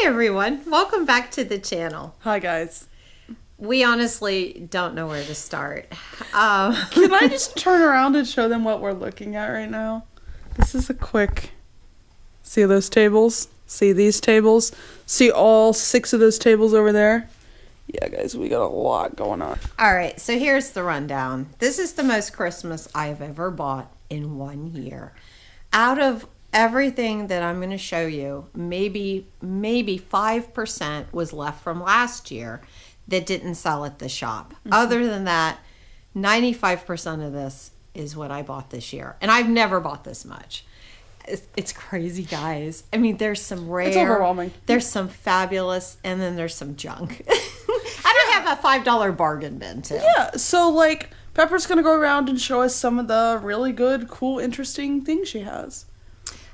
Hi everyone, welcome back to the channel. Hi guys. We honestly don't know where to start. Can I just turn around and show them what we're looking at right now? This is a quick... See those tables? See these tables? See all 6 of those tables over there? Yeah guys, we got a lot going on. Alright, so here's the rundown. This is the most Christmas I've ever bought in 1 year. Out of everything that I'm going to show you, maybe 5% was left from last year that didn't sell at the shop. Mm-hmm. Other than that, 95% of this is what I bought this year. And I've never bought this much. It's crazy, guys. I mean, there's some rare. It's overwhelming. There's some fabulous, and then there's some junk. I don't have a $5 bargain bin, too. Yeah, so like, Pepper's going to go around and show us some of the really good, cool, interesting things she has.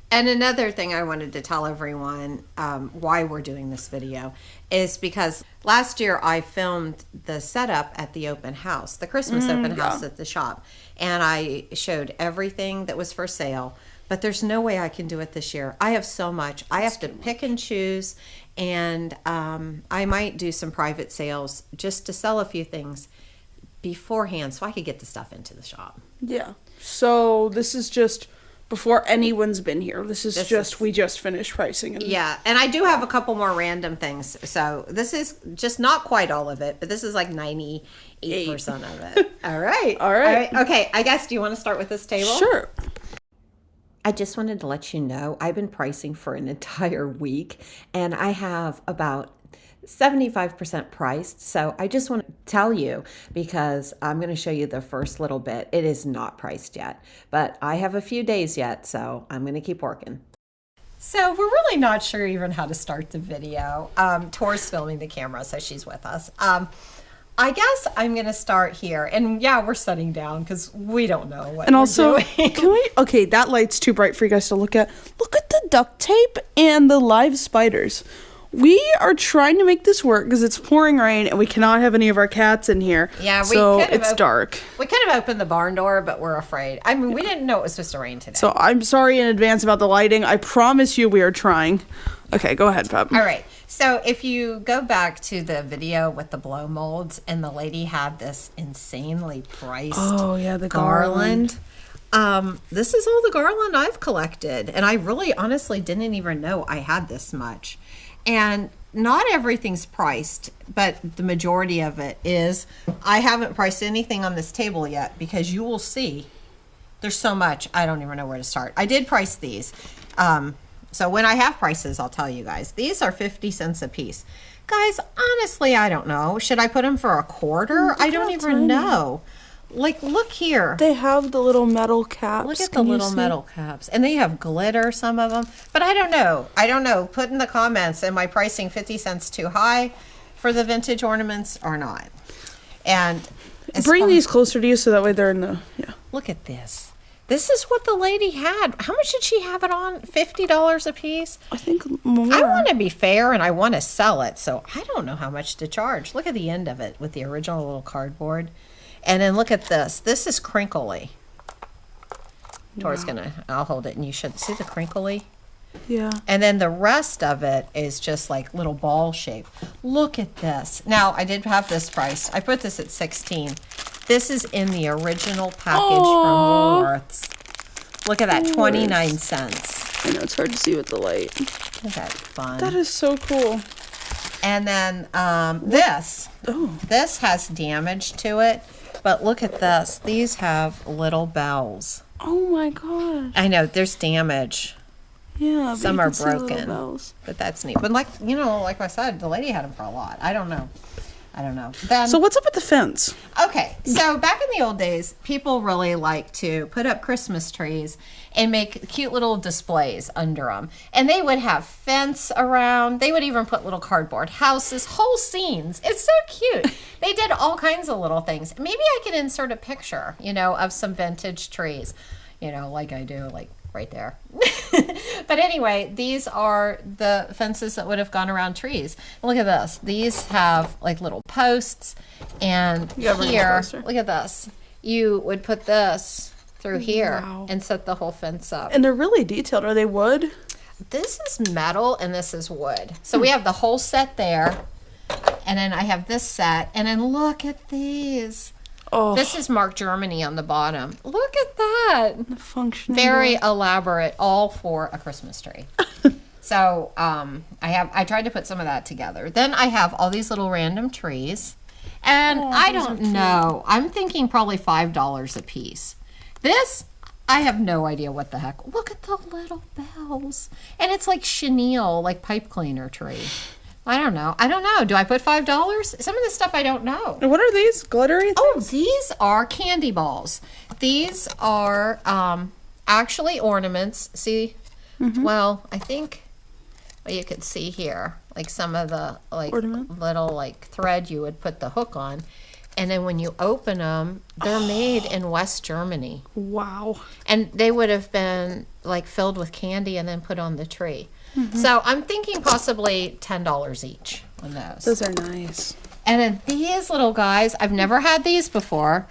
And another thing I wanted to tell everyone why we're doing this video is because last year I filmed the setup at the open house, the Christmas open house at the shop. And I showed everything that was for sale. But there's no way I can do it this year. I have so much. I have to pick and choose. And I might do some private sales just to sell a few things beforehand so I could get the stuff into the shop. Yeah. So this is just... before anyone's been here. We just finished pricing. Yeah, and I do have a couple more random things. So this is just not quite all of it, but this is like 98% of it. All right. All right. Okay, I guess, do you want to start with this table? Sure. I just wanted to let you know, I've been pricing for an entire week, and I have about 75% priced. So I just want to tell you, because I'm going to show you the first little bit. It is not priced yet, but I have a few days yet, so I'm going to keep working. So we're really not sure even how to start the video. Tor's filming the camera, so she's with us. I guess I'm going to start here. And yeah, we're sitting down because we don't know what and we're also, doing. Okay, that light's too bright for you guys to look at. Look at the duct tape and the live spiders. We are trying to make this work because it's pouring rain and we cannot have any of our cats in here. Yeah, it's dark. We could have opened the barn door, but we're afraid. I mean, we didn't know it was supposed to rain today. So I'm sorry in advance about the lighting. I promise you we are trying. Okay, go ahead, Pep. All right. So if you go back to the video with the blow molds, and the lady had this insanely priced the garland. This is all the garland I've collected, and I really honestly didn't even know I had this much. And not everything's priced, but the majority of it is. I haven't priced anything on this table yet because you will see there's so much I don't even know where to start. I did price these. So when I have prices, I'll tell you guys. These are 50 cents a piece. Guys, honestly, I don't know. Should I put them for a quarter? I don't even know. Like, look here. They have the little metal caps. Look at the little metal caps. And they have glitter, some of them. But I don't know. I don't know. Put in the comments, am I pricing 50 cents too high for the vintage ornaments or not? And bring these closer to you so that way they're in the... Yeah. Look at this. This is what the lady had. How much did she have it on? $50 a piece? I think more. I want to be fair and I want to sell it. So I don't know how much to charge. Look at the end of it with the original little cardboard. And then look at this. This is crinkly. Tor's I'll hold it and you should see the crinkly. Yeah. And then the rest of it is just like little ball shape. Look at this. Now, I did have this price. I put this at 16. This is in the original package from Woolworths. Look at that, 29 cents. I know, it's hard to see with the light. Isn't that fun? That is so cool. And then this has damage to it. But look at this. These have little bells. Oh my god. I know, there's damage. Yeah, some are broken. But that's neat. But like I said, the lady had them for a lot. I don't know. Then, so what's up with the fence? Okay, so back in the old days, people really like to put up Christmas trees and make cute little displays under them. And they would have fence around. They would even put little cardboard houses, whole scenes. It's so cute. They did all kinds of little things. Maybe I could insert a picture, of some vintage trees, like I do, like right there. But anyway, these are the fences that would have gone around trees. And look at this. These have like little posts, and here, look at this. You would put this through here and set the whole fence up. And they're really detailed. Are they wood? this is metal and this is wood. So we have the whole set there. And then I have this set. And then look at these. Oh, This is marked Germany on the bottom. Look at that. the functioning. Very elaborate, all for a Christmas tree. So I tried to put some of that together. Then I have all these little random trees. And I don't know. I'm thinking probably $5 a piece. This, I have no idea what the heck. Look at the little bells. And it's like chenille, like pipe cleaner tree. I don't know. Do I put $5? Some of this stuff I don't know. What are these glittery things? Oh, these are candy balls. These are actually ornaments. See? Well, I think you could see here, like some of the little like thread you would put the hook on. And then when you open them, they're made in West Germany. Wow. And they would have been like filled with candy and then put on the tree. So I'm thinking possibly $10 each on those. Those are nice. And then these little guys, I've never had these before.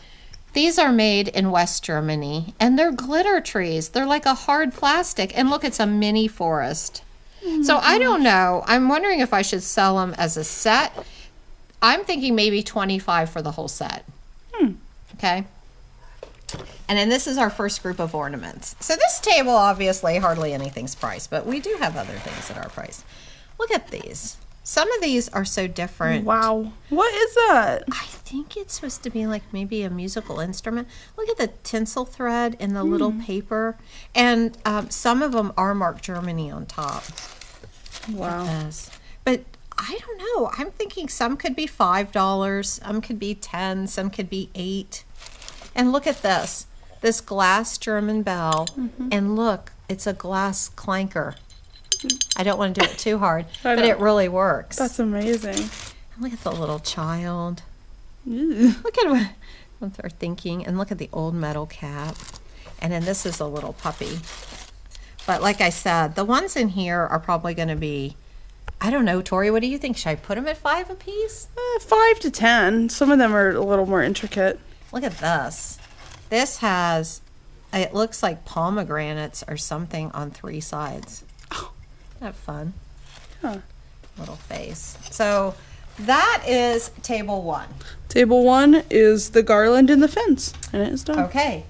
These are made in West Germany, and they're glitter trees. They're like a hard plastic. And look, it's a mini forest. So I don't know. I'm wondering if I should sell them as a set. I'm thinking maybe $25 for the whole set. Okay. And then this is our first group of ornaments. So this table, obviously, hardly anything's priced, but we do have other things that are priced. Look at these. Some of these are so different. Wow. What is that? I think it's supposed to be like maybe a musical instrument. Look at the tinsel thread and the little paper. And some of them are marked Germany on top. Wow. Yes. But I don't know. I'm thinking some could be $5, some could be $10, some could be $8. And look at this glass German bell. And look, it's a glass clanker. I don't want to do it too hard, but it really works. That's amazing. And look at the little child. Ew. Look at what they're thinking. And look at the old metal cap. And then this is a little puppy. But like I said, the ones in here are probably going to be, I don't know, Tori, what do you think? Should I put them at $5 a piece? 5 to 10. Some of them are a little more intricate. Look at this. This has, it looks like pomegranates or something on 3 sides. Oh. Isn't that fun? Huh. Little face. So that is table 1. Table 1 is the garland and the fence, and it is done. Okay.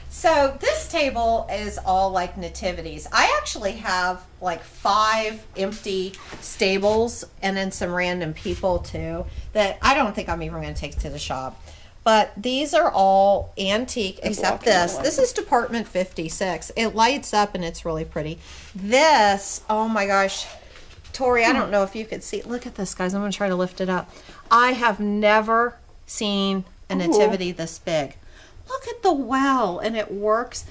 So this table is all like nativities. I actually have like 5 empty stables and then some random people too that I don't think I'm even going to take to the shop. But these are all antique except this. This is Department 56. It lights up and it's really pretty. This, oh my gosh, Tori, I don't know if you could see. Look at this, guys. I'm going to try to lift it up. I have never seen a nativity this big. Look at the well, and it works.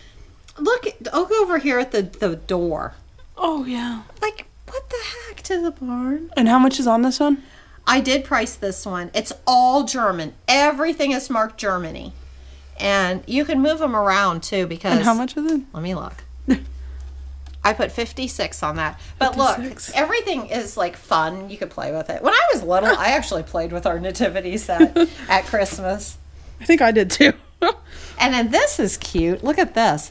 Look over here at the door. Oh, yeah. Like, what the heck to the barn? And how much is on this one? I did price this one. It's all German. Everything is marked Germany. And you can move them around, too, because... And how much is it? Let me look. I put 56 on that. But 56. Look, everything is, like, fun. You could play with it. When I was little, I actually played with our nativity set at Christmas. I think I did, too. And then this is cute. Look at this.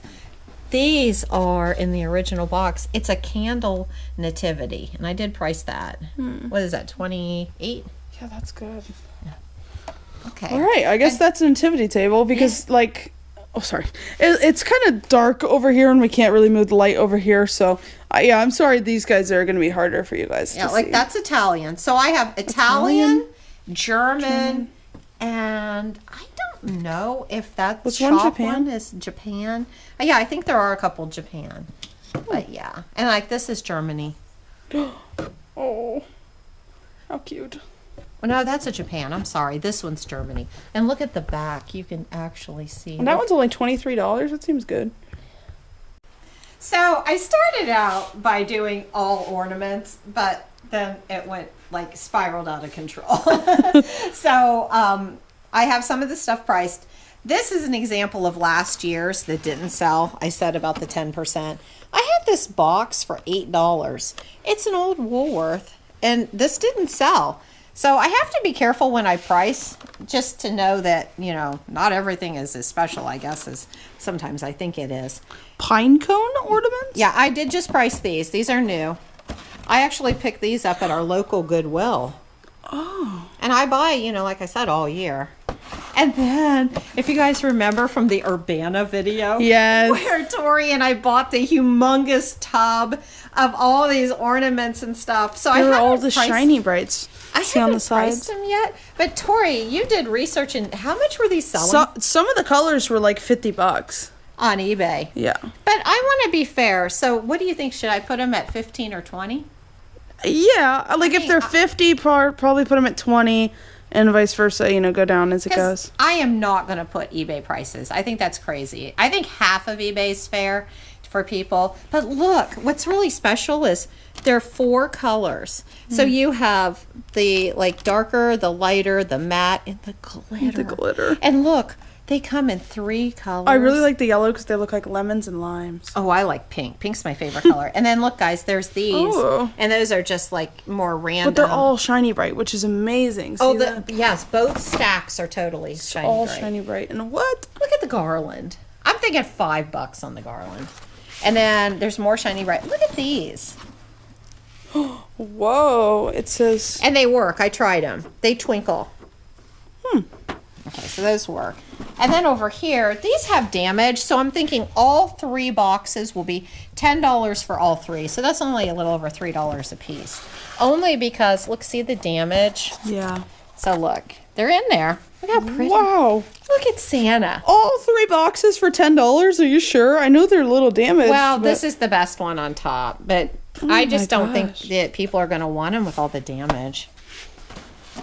These are in the original box. It's a candle nativity, and I did price that. What is that, 28? Yeah, that's good. Okay. All right, I guess that's a nativity table because, like, oh, sorry. It's kind of dark over here, and we can't really move the light over here, so, yeah, I'm sorry these guys are going to be harder for you guys to like, see. that's Italian. So I have Italian, German, and I don't know if that shop one is Japan. Yeah, I think there are a couple Japan. But yeah. And like this is Germany. Oh. How cute. Oh, no, that's a Japan. I'm sorry. This one's Germany. And look at the back. You can actually see. And that one's only $23. That seems good. So I started out by doing all ornaments, but then it went like spiraled out of control. So I have some of the stuff priced. This is an example of last year's that didn't sell. I said about the 10%. I had this box for $8. It's an old Woolworth, and this didn't sell. So I have to be careful when I price, just to know that, you know, not everything is as special, I guess, as sometimes I think it is. Pine cone ornaments? Yeah, I did just price these. These are new. I actually picked these up at our local Goodwill. Oh. And I buy, you know, like I said, all year. And then, if you guys remember from the Urbana video, Yes. where Tori and I bought the humongous tub of all these ornaments and stuff. So They I were haven't all the priced, shiny Brites. I See on the haven't priced sides? them yet. But Tori, you did research, and how much were these selling So, some of the colors were like $50. on eBay? Yeah. But I want to be fair. So what do you think? Should I put them at 15 or 20? Yeah, like if mean, they're 50, probably put them at 20, and vice versa, you know, go down as it Because goes. I am not going to put eBay prices. I think that's crazy. I think half of eBay's fair for people. But look, what's really special is there are 4 colors. So you have the like darker, the lighter, the matte, and the glitter. The glitter. And look, they come in 3 colors. I really like the yellow because they look like lemons and limes. Oh, I like pink. Pink's my favorite color. And then look, guys, there's these. Oh. And those are just like more random. But they're all shiny bright, which is amazing. See that? Yes, both stacks are totally shiny all bright. shiny bright. And what? Look at the garland. I'm thinking $5 on the garland. And then there's more shiny bright. Look at these. Whoa, it says... And they work. I tried them. They twinkle. Okay, so those work. And then over here, these have damage. So I'm thinking all 3 boxes will be $10 for all 3. So that's only a little over $3 a piece. Only because, look, see the damage? Yeah. So look, they're in there. Look how pretty. Wow. Look at Santa. All 3 boxes for $10? Are you sure? I know they're a little damaged. Well, but- this is the best one on top, but I just my don't think gosh. that people are going to want them with all the damage.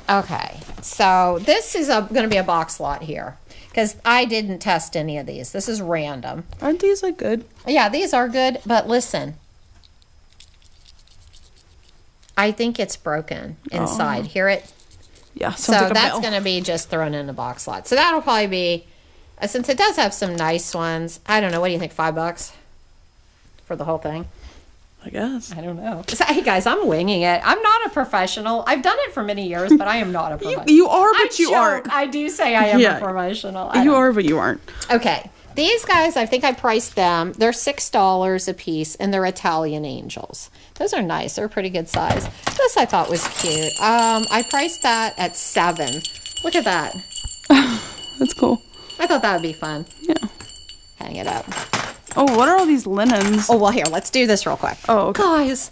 Okay, so this is going to be a box lot here because I didn't test any of these. This is random. Aren't these like good? Yeah, these are good, but listen. I think it's broken inside. Hear it? Yeah, So sounds like a that's bell. going to be just thrown in a box lot. So that'll probably be, since it does have some nice ones, I don't know, what do you think, $5 for the whole thing? I guess. I don't know. So, hey guys, I'm winging it. I'm not a professional. I've done it for many years, but I am not a professional. You are, but you aren't. I do say I am Yeah. a professional. You are, but you aren't. Okay. These guys, I think I priced them. They're $6 a piece, and they're Italian angels. Those are nice. They're a pretty good size. This I thought was cute. I priced that at $7. Look at that. That's cool. I thought that would be fun. Yeah. Hang it up. Oh, what are all these linens? Oh, well, here, let's do this real quick. Oh, okay. Guys,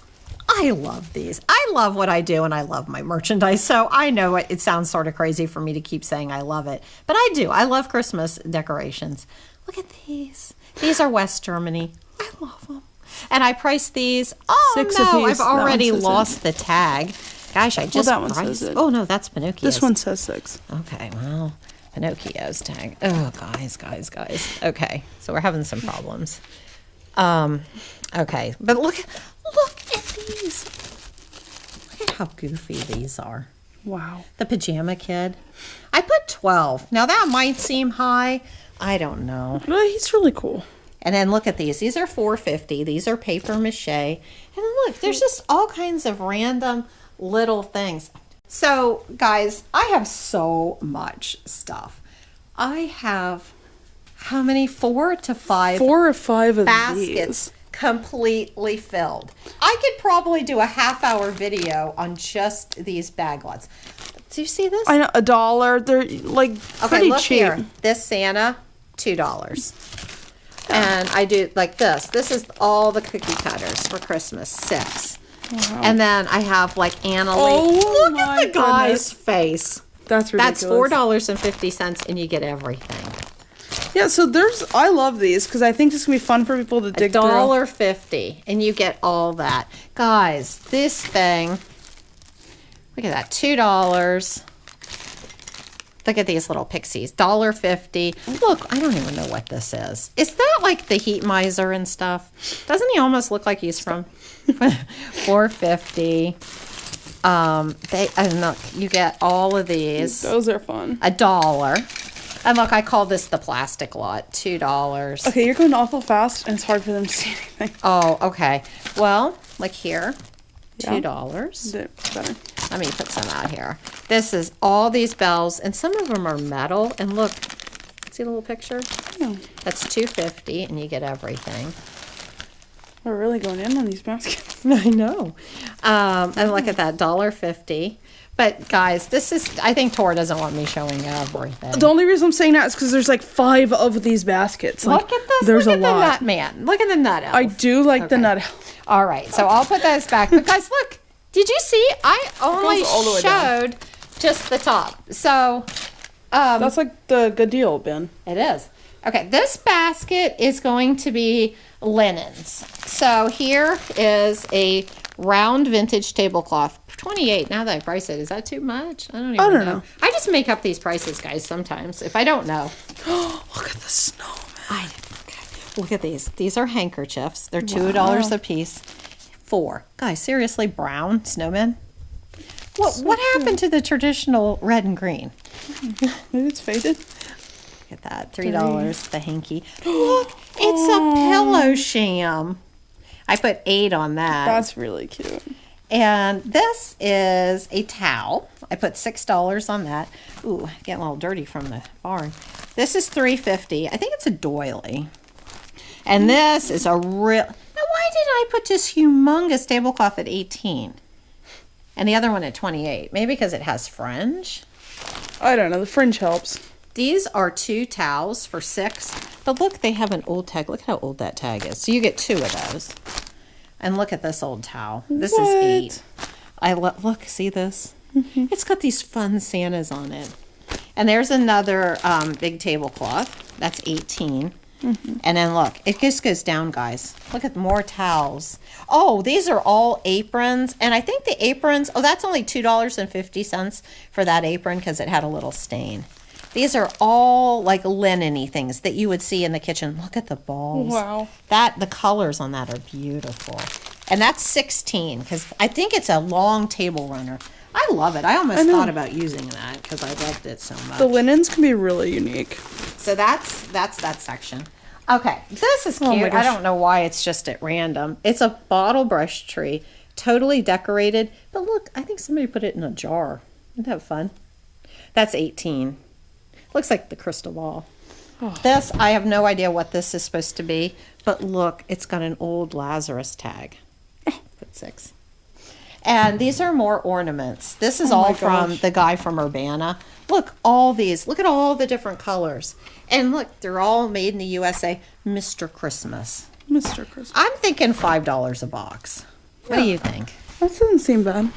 I love these. I love what I do, and I love my merchandise. So I know it sounds sort of crazy for me to keep saying I love it, but I do. I love Christmas decorations. Look at these. These are West Germany. I love them. And I priced these. Oh, $6 a no, piece. I've already That one says lost the tag. Gosh, I just that one priced. says it. Oh, no, that's Pinocchio's. This one says 6. Okay, well, Pinocchio's tag. Oh, guys. Okay, so we're having some problems. Okay, but look at these. Look at how goofy these are. Wow. The pajama kid. I put 12. Now that might seem high. I don't know. Well, he's really cool. And then look at these. These are $4.50. These are paper mache. And then look, there's just all kinds of random little things. So, guys, I have so much stuff. I have how many? 4 to 5 4 or 5 of baskets these. completely filled. I could probably do a half-hour video on just these bag lots. Do you see this? I know, $1. They're like Okay, pretty look cheap. here. This Santa, $2. And I do like this. This is all the cookie cutters for Christmas, 6. Wow. And then I have like Annalie. Oh, Look at my the guy's goodness. face. That's ridiculous. That's $4.50, and you get everything. Yeah, so I love these because I think this is going to be fun for people to dig through. $1.50, and you get all that. Guys, this thing, look at that, $2. Look at these little pixies, $1.50. Look, I don't even know what this is. Is that like the heat miser and stuff? Doesn't he almost look like he's from $4.50? And look, you get all of these. Those are fun. $1. And look, I call this the plastic lot, $2. Okay, you're going awful fast, and it's hard for them to see anything. Oh, okay. Well, like here, Yeah. $2. Better. Let me put some out here. This is all these bells, and some of them are metal. And look, see the little picture? Yeah. That's $2.50, and you get everything. We're really going in on these baskets. I know. And look at that, $1.50. But guys, this is, I think Tor doesn't want me showing everything. The only reason I'm saying that is because there's like 5 of these baskets. Like, Look at this. There's look a at lot. the nut man. Look at the nut elf. I do like the nut. All right, so I'll put those back. But guys, look. Did you see? I only all the way down. showed just the top. So That's like the good deal bin. it is. Okay, this basket is going to be linens. So here is a round vintage tablecloth. 28. Now that I price it, is that too much? I don't even know. I just make up these prices, guys, sometimes if I don't know. Look at the snowman. Look at these. These are handkerchiefs. They're $2 a piece. 4. Guys, seriously, brown snowmen? What happened to the traditional red and green? Maybe it's faded. Look at that. $3, the hanky. Look, it's a pillow sham. I put 8 on that. That's really cute. And this is a towel. I put $6 on that. Ooh, getting a little dirty from the barn. This is $3.50. I think it's a doily. And this is a real... Now, why did I put this humongous tablecloth at 18? And the other one at 28? Maybe because it has fringe? I don't know. The fringe helps. These are 2 towels for $6. But look, they have an old tag. Look how old that tag is. So you get 2 of those. And look at this old towel. This is 8. Look, see this? Mm-hmm. It's got these fun Santas on it. And there's another big tablecloth. That's 18. Mm-hmm. And then look, it just goes down, guys. Look at more towels. Oh, these are all aprons. And I think the aprons, that's only $2.50 for that apron because it had a little stain. These are all like linen-y things that you would see in the kitchen. Look at the balls. Wow. The colors on that are beautiful. And that's 16 because I think it's a long table runner. I love it. I almost thought about using that because I loved it so much. The linens can be really unique. So that's that section. Okay, this is cute. I don't know why it's just at random. It's a bottle brush tree, totally decorated. But look, I think somebody put it in a jar. Isn't that fun? That's 18. Looks like the crystal ball. Oh. This, I have no idea what this is supposed to be. But look, it's got an old Lazarus tag. Put 6. And these are more ornaments. This is all from the guy from Urbana. Look, all these. Look at all the different colors. And look, they're all made in the USA. Mr. Christmas. Mr. Christmas. I'm thinking $5 a box. What do you think? That doesn't seem bad.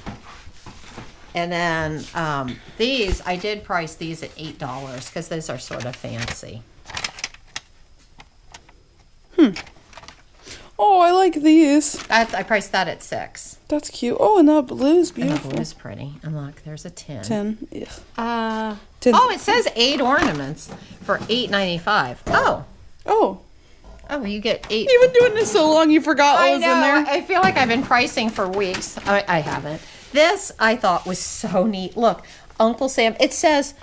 And then these, I did price these at $8 because those are sort of fancy. Oh, I like these. I priced that at $6. That's cute. Oh, and that blue is beautiful. And the blue is pretty. And look, there's a 10. 10. Yeah. 10. Oh, it says 8 ornaments for $8.95. Oh, you get 8. You've been doing this so long, you forgot what was in there. I feel like I've been pricing for weeks. I haven't. This I thought was so neat. Look, Uncle Sam. It says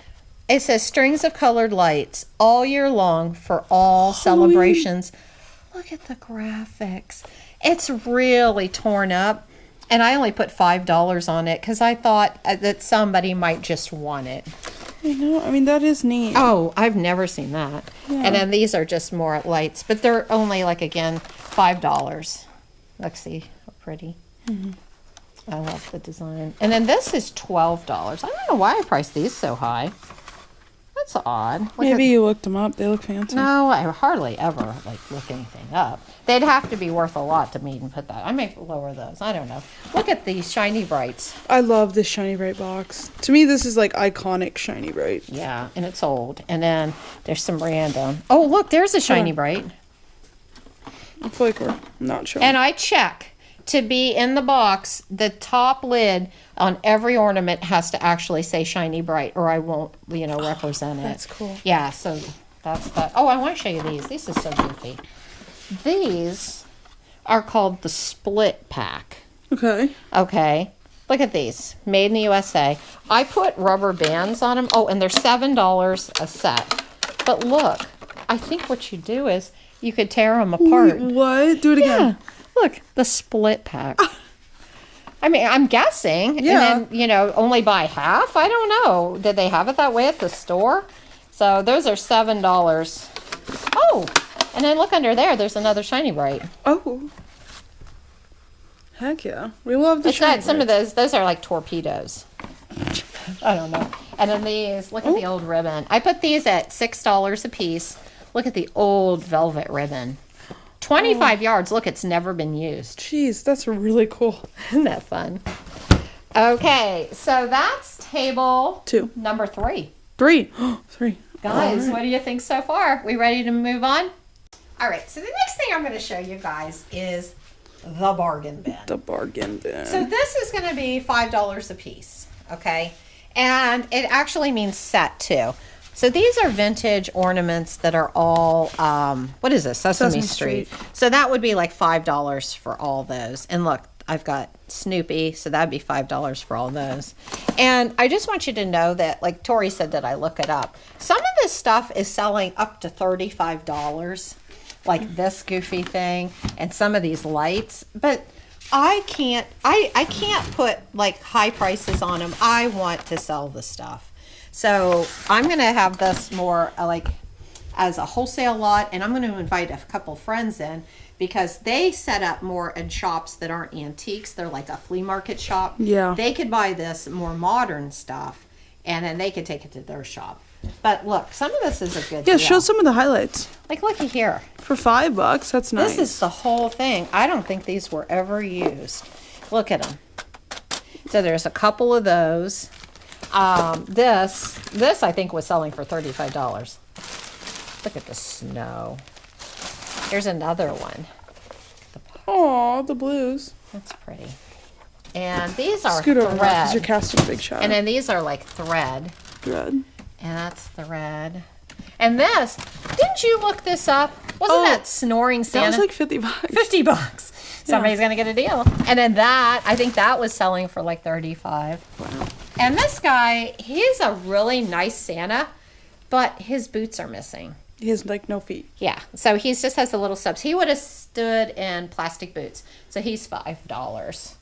strings of colored lights all year long for all celebrations. Look at the graphics. It's really torn up. And I only put $5 on it because I thought that somebody might just want it. I know. I mean, that is neat. Oh, I've never seen that. Yeah. And then these are just more lights. But they're only, like, again, $5. Let's see how pretty. Mm-hmm. I love the design. And then this is $12. I don't know why I priced these so high. That's odd. Maybe you looked them up. They look fancy. No, I hardly ever look anything up. They'd have to be worth a lot to me to put that. I may lower those. I don't know. Look at these Shiny Brites. I love this Shiny Brite box. To me, this is like iconic Shiny Brite. Yeah, and it's old. And then there's some random. Oh, look, there's a Shiny Brite. I feel like we're not sure. And I check. To be in the box, the top lid on every ornament has to actually say Shiny Brite, or I won't, represent it. That's cool. Yeah, so that's that. Oh, I want to show you these. These are so goofy. These are called the Split Pack. Okay. Look at these. Made in the USA. I put rubber bands on them. Oh, and they're $7 a set. But look, I think what you do is you could tear them apart. Wait, what? Do it again. Look, the Split Pack. I mean, I'm guessing. Yeah. And then, only buy half? I don't know. Did they have it that way at the store? So those are $7. Oh, and then look under there. There's another shiny Brite. Oh. Heck yeah. We love the It's got shiny some of Brites. those are like torpedoes. I don't know. And then these, look at the old ribbon. I put these at $6 a piece. Look at the old velvet ribbon. 25 yards. Look, it's never been used. Jeez, that's really cool. Isn't that fun? Okay, so that's table 2. number 3. 3. 3. Guys, All right. what do you think so far? We ready to move on? All right, so the next thing I'm going to show you guys is the bargain bin. The bargain bin. So this is going to be $5 a piece, okay? And it actually means set too. So these are vintage ornaments that are all, what is this? Sesame Street. So that would be like $5 for all those. And look, I've got Snoopy, so that'd be $5 for all those. And I just want you to know that, like Tori said that I look it up. Some of this stuff is selling up to $35, like this goofy thing and some of these lights. But I can't put like high prices on them. I want to sell the stuff. So I'm going to have this more like as a wholesale lot, and I'm going to invite a couple friends in because they set up more in shops that aren't antiques. They're like a flea market shop. Yeah. They could buy this more modern stuff, and then they could take it to their shop. But look, some of this is a good deal. Show some of the highlights. Like, looky here. For $5, that's nice. This is the whole thing. I don't think these were ever used. Look at them. So there's a couple of those. This I think was selling for $35. Look at the snow. Here's another one. Aw, the blues. That's pretty. And these are Scoot over because you're thread. casting a big shot. And then these are like thread. Thread. And that's thread. And this, didn't you look this up? Wasn't that snoring Santa? That was like $50. $50. Somebody's gonna get a deal. And then that, I think that was selling for like $35. Wow. And this guy, he's a really nice Santa, but his boots are missing. He has like no feet. Yeah, so he just has the little stubs. He would have stood in plastic boots. So he's $5.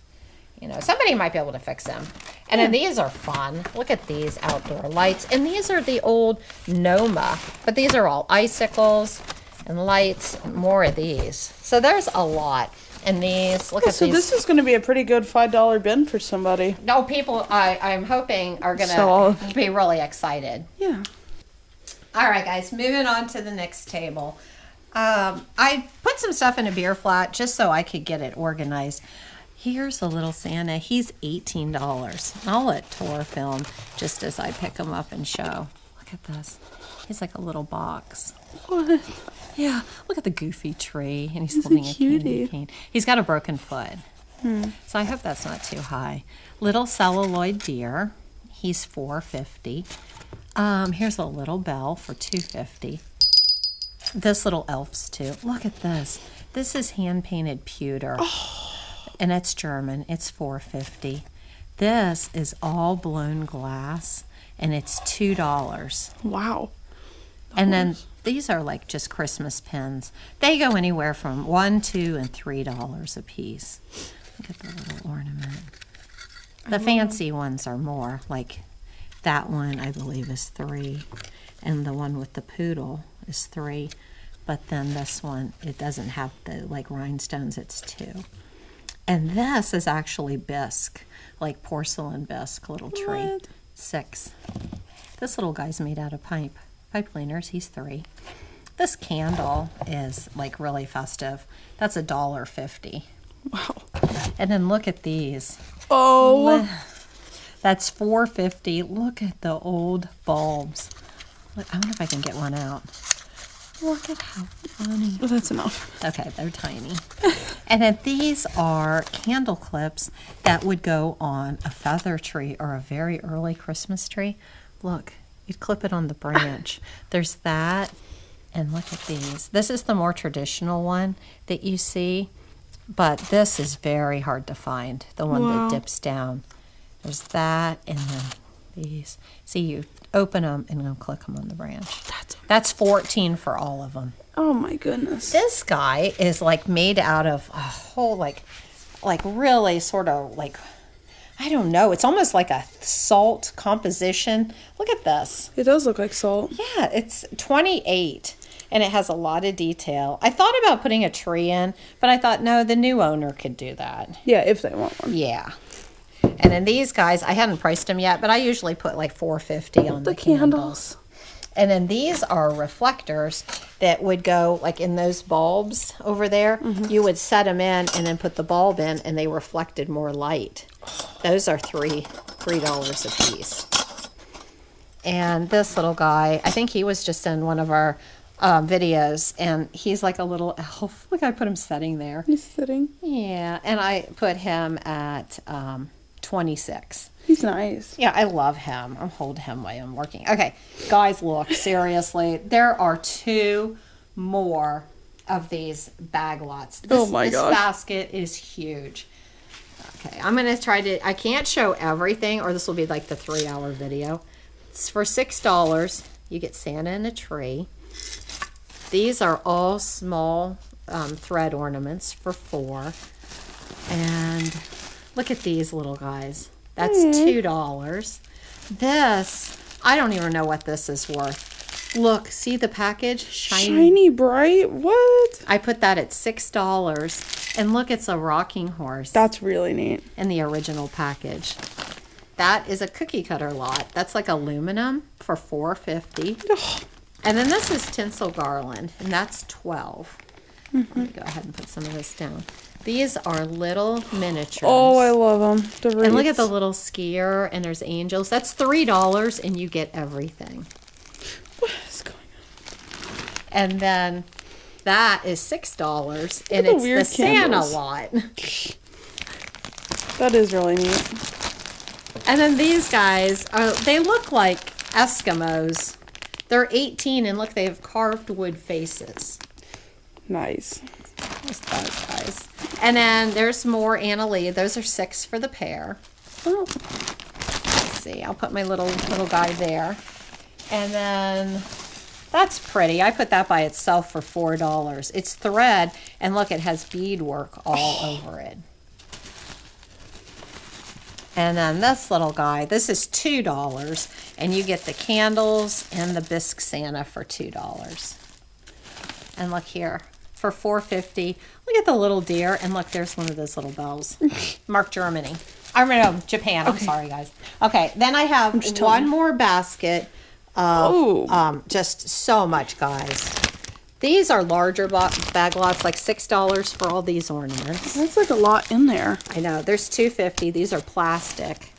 Somebody might be able to fix him. And then these are fun. Look at these outdoor lights. And these are the old Noma, but these are all icicles and lights, and more of these. So there's a lot. And these, look at So these. this is going to be a pretty good $5 bin for somebody. No, people, I'm hoping, are going So- to be really excited. Yeah. All right, guys, moving on to the next table. I put some stuff in a beer flat just so I could get it organized. Here's a little Santa. He's $18. I'll let Tor film just as I pick him up and show. Look at this. He's like a little box. What? Yeah, look at the goofy tree, and he's holding a cutie. candy cane. He's got a broken foot, so I hope that's not too high. Little celluloid deer. He's $4.50. Here's a little bell for $2.50. This little elf's too. Look at this. This is hand painted pewter, and it's German. It's $4.50. This is all blown glass, and it's $2. Wow. And then these are like just Christmas pins. They go anywhere from $1, $2, and $3 a piece. Look at the little ornament. The fancy ones are more. Like that one, I believe, is $3, and the one with the poodle is $3. But then this one, it doesn't have the like rhinestones. It's $2. And this is actually bisque, like porcelain bisque, little tree. What? $6. This little guy's made out of pipe cleaners. He's $3. This candle is like really festive. That's $1.50. Wow. And then look at these. Oh. That's $4.50. Look at the old bulbs. Look, I wonder if I can get one out. Look at how funny. Well, that's enough. Okay, they're tiny. And then these are candle clips that would go on a feather tree or a very early Christmas tree. Look, you'd clip it on the branch. There's that, and look at these. This is the more traditional one that you see, but this is very hard to find, the one that dips down. There's that, and then these. See, you open them and then click them on the branch. That's $14 for all of them. Oh my goodness. This guy is like made out of a whole like really sort of like I don't know. It's almost like a salt composition. Look at this. It does look like salt. Yeah, it's 28 and it has a lot of detail. I thought about putting a tree in, but I thought, no, the new owner could do that. Yeah, if they want one. Yeah. And then these guys, I hadn't priced them yet, but I usually put like $4.50 on the candles. And then these are reflectors that would go like in those bulbs over there. You would set them in and then put the bulb in and they reflected more light. Those are $3 a piece. And this little guy, I think he was just in one of our videos, and he's like a little elf. Look, I put him sitting there. He's sitting. Yeah, and I put him at 26. He's nice. Yeah, I love him. I'm holding him while I'm working. Okay, guys, look, seriously, there are 2 more of these bag lots. This basket is huge. Okay, I'm going to try to, I can't show everything, or this will be like the 3-hour video. It's for $6. You get Santa and a tree. These are all small thread ornaments for $4. And look at these little guys. That's $2. This, I don't even know what this is worth. Look, see the package? Shiny Brite? What? I put that at $6. And look, it's a rocking horse. That's really neat. In the original package. That is a cookie cutter lot. That's like aluminum for $4.50. And then this is tinsel garland, and that's $12. Let me go ahead and put some of this down. These are little miniatures. Oh, I love them. And look at the little skier, and there's angels. That's $3, and you get everything. What is going on? And then that is $6, and it's the Santa lot. That is really neat. And then these guys, they look like Eskimos. They're 18, and look, they have carved wood faces. Nice. Just those guys. And then there's more Anna Lee. Those are $6 for the pair. Oh. Let's see. I'll put my little guy there. And then that's pretty. I put that by itself for $4. It's thread, and look, it has beadwork all over it. And then this little guy, this is $2, and you get the candles and the bisque Santa for $2. And look here, for $4.50. Look at the little deer, and look, there's one of those little bells. Mark Germany. I mean, Japan. I'm sorry, guys. Okay, then I have one more basket of just so much, guys. These are larger bag lots, like $6 for all these ornaments. That's like a lot in there. I know. There's $2.50. These are plastic.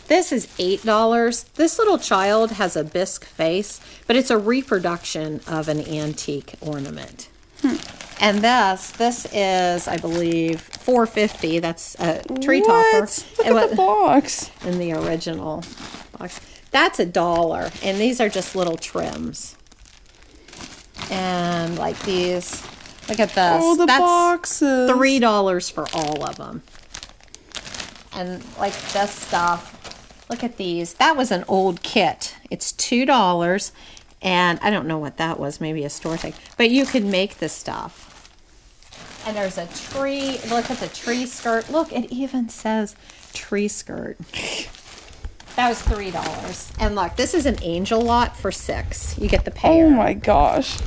This is $8. This little child has a bisque face, but it's a reproduction of an antique ornament. And this is, I believe, $4.50. That's a tree topper. Look at the box. In the original box. That's $1, and these are just little trims. And like these, look at this. Oh, the boxes. $3 for all of them. And like this stuff, look at these. That was an old kit. It's $2, and I don't know what that was. Maybe a store thing. But you could make this stuff. And there's a tree. Look at the tree skirt. Look, it even says tree skirt. That was $3. And look, this is an angel lot for $6. You get the pair. Oh my gosh.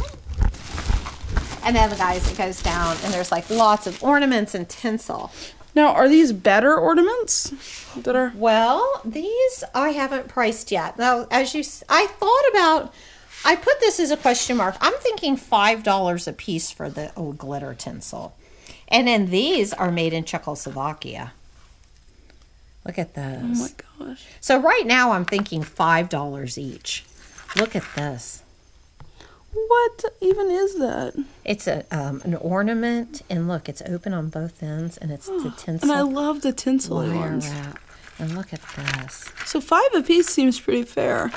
And then, guys, it goes down, and there's like lots of ornaments and tinsel. Now, are these better ornaments that are? Well, these I haven't priced yet. Now, I thought about, I put this as a question mark. I'm thinking $5 a piece for the old glitter tinsel. And then these are made in Czechoslovakia. Look at those. Oh my gosh. So right now I'm thinking $5 each. Look at this. What even is that? It's an ornament, and look, it's open on both ends, and it's the tinsel. And I love the tinsel wire ones. wrap. And look at this. So $5 a piece seems pretty fair.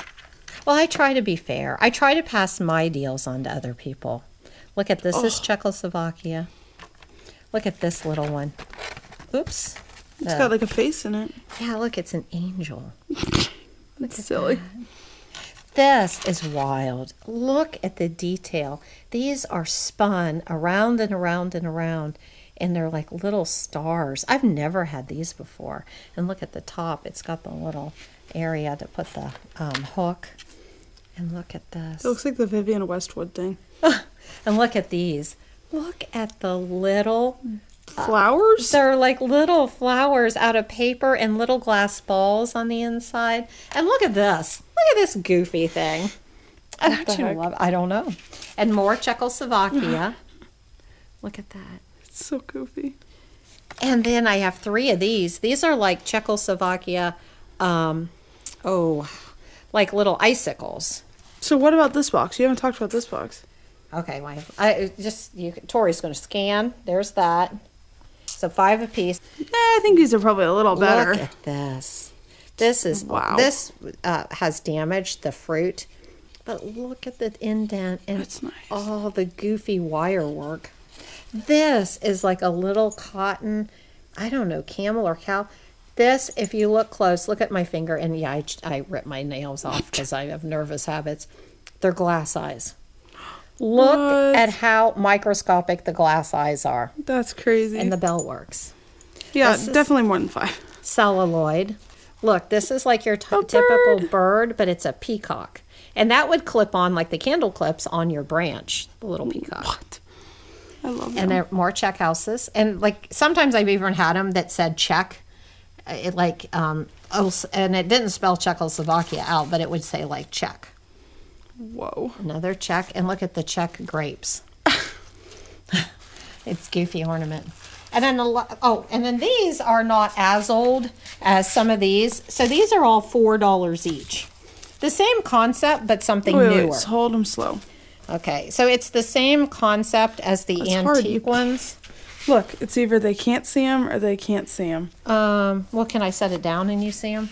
Well, I try to be fair. I try to pass my deals on to other people. Look at this. This is Czechoslovakia. Look at this little one. Oops. It's got like a face in it. Yeah, look, it's an angel. That's silly. This is wild. Look at the detail. These are spun around and around and around and they're like little stars. I've never had these before. And look at the top. It's got the little area to put the hook. And look at this. It looks like the Vivienne Westwood thing. And look at these. Look at the little flowers. They're like little flowers out of paper and little glass balls on the inside. And look at this. Look at this goofy thing. Don't you love it? I don't know. And more Czechoslovakia. Look at that. It's so goofy. And then I have 3 of these. These are like Czechoslovakia, like little icicles. So what about this box? You haven't talked about this box. Okay, Tori's going to scan. There's that. So 5 apiece. I think these are probably a little better. Look at this. This is wow. This has damaged the fruit, but look at the indent and that's nice. All the goofy wire work. This is like a little cotton, I don't know, camel or cow. This, if you look close, look at my finger, and yeah, I rip my nails off because I have nervous habits. They're glass eyes. Look at how microscopic the glass eyes are. That's crazy. And the bell works. Yeah, definitely more than 5. Celluloid. Look, this is like your typical bird, but it's a peacock. And that would clip on like the candle clips on your branch, the little peacock. What? I love them. And they're more Czech houses. And like sometimes I've even had them that said Czech. And it didn't spell Czechoslovakia out, but it would say like Czech. Whoa. Another Czech. And look at the Czech grapes. It's goofy ornament. And then and then these are not as old as some of these. So these are all $4 each. The same concept, but something newer. Wait, hold them slow. Okay, so it's the same concept as the antique ones. Look, it's either they can't see them or they can't see them. Well, can I set it down and you see them?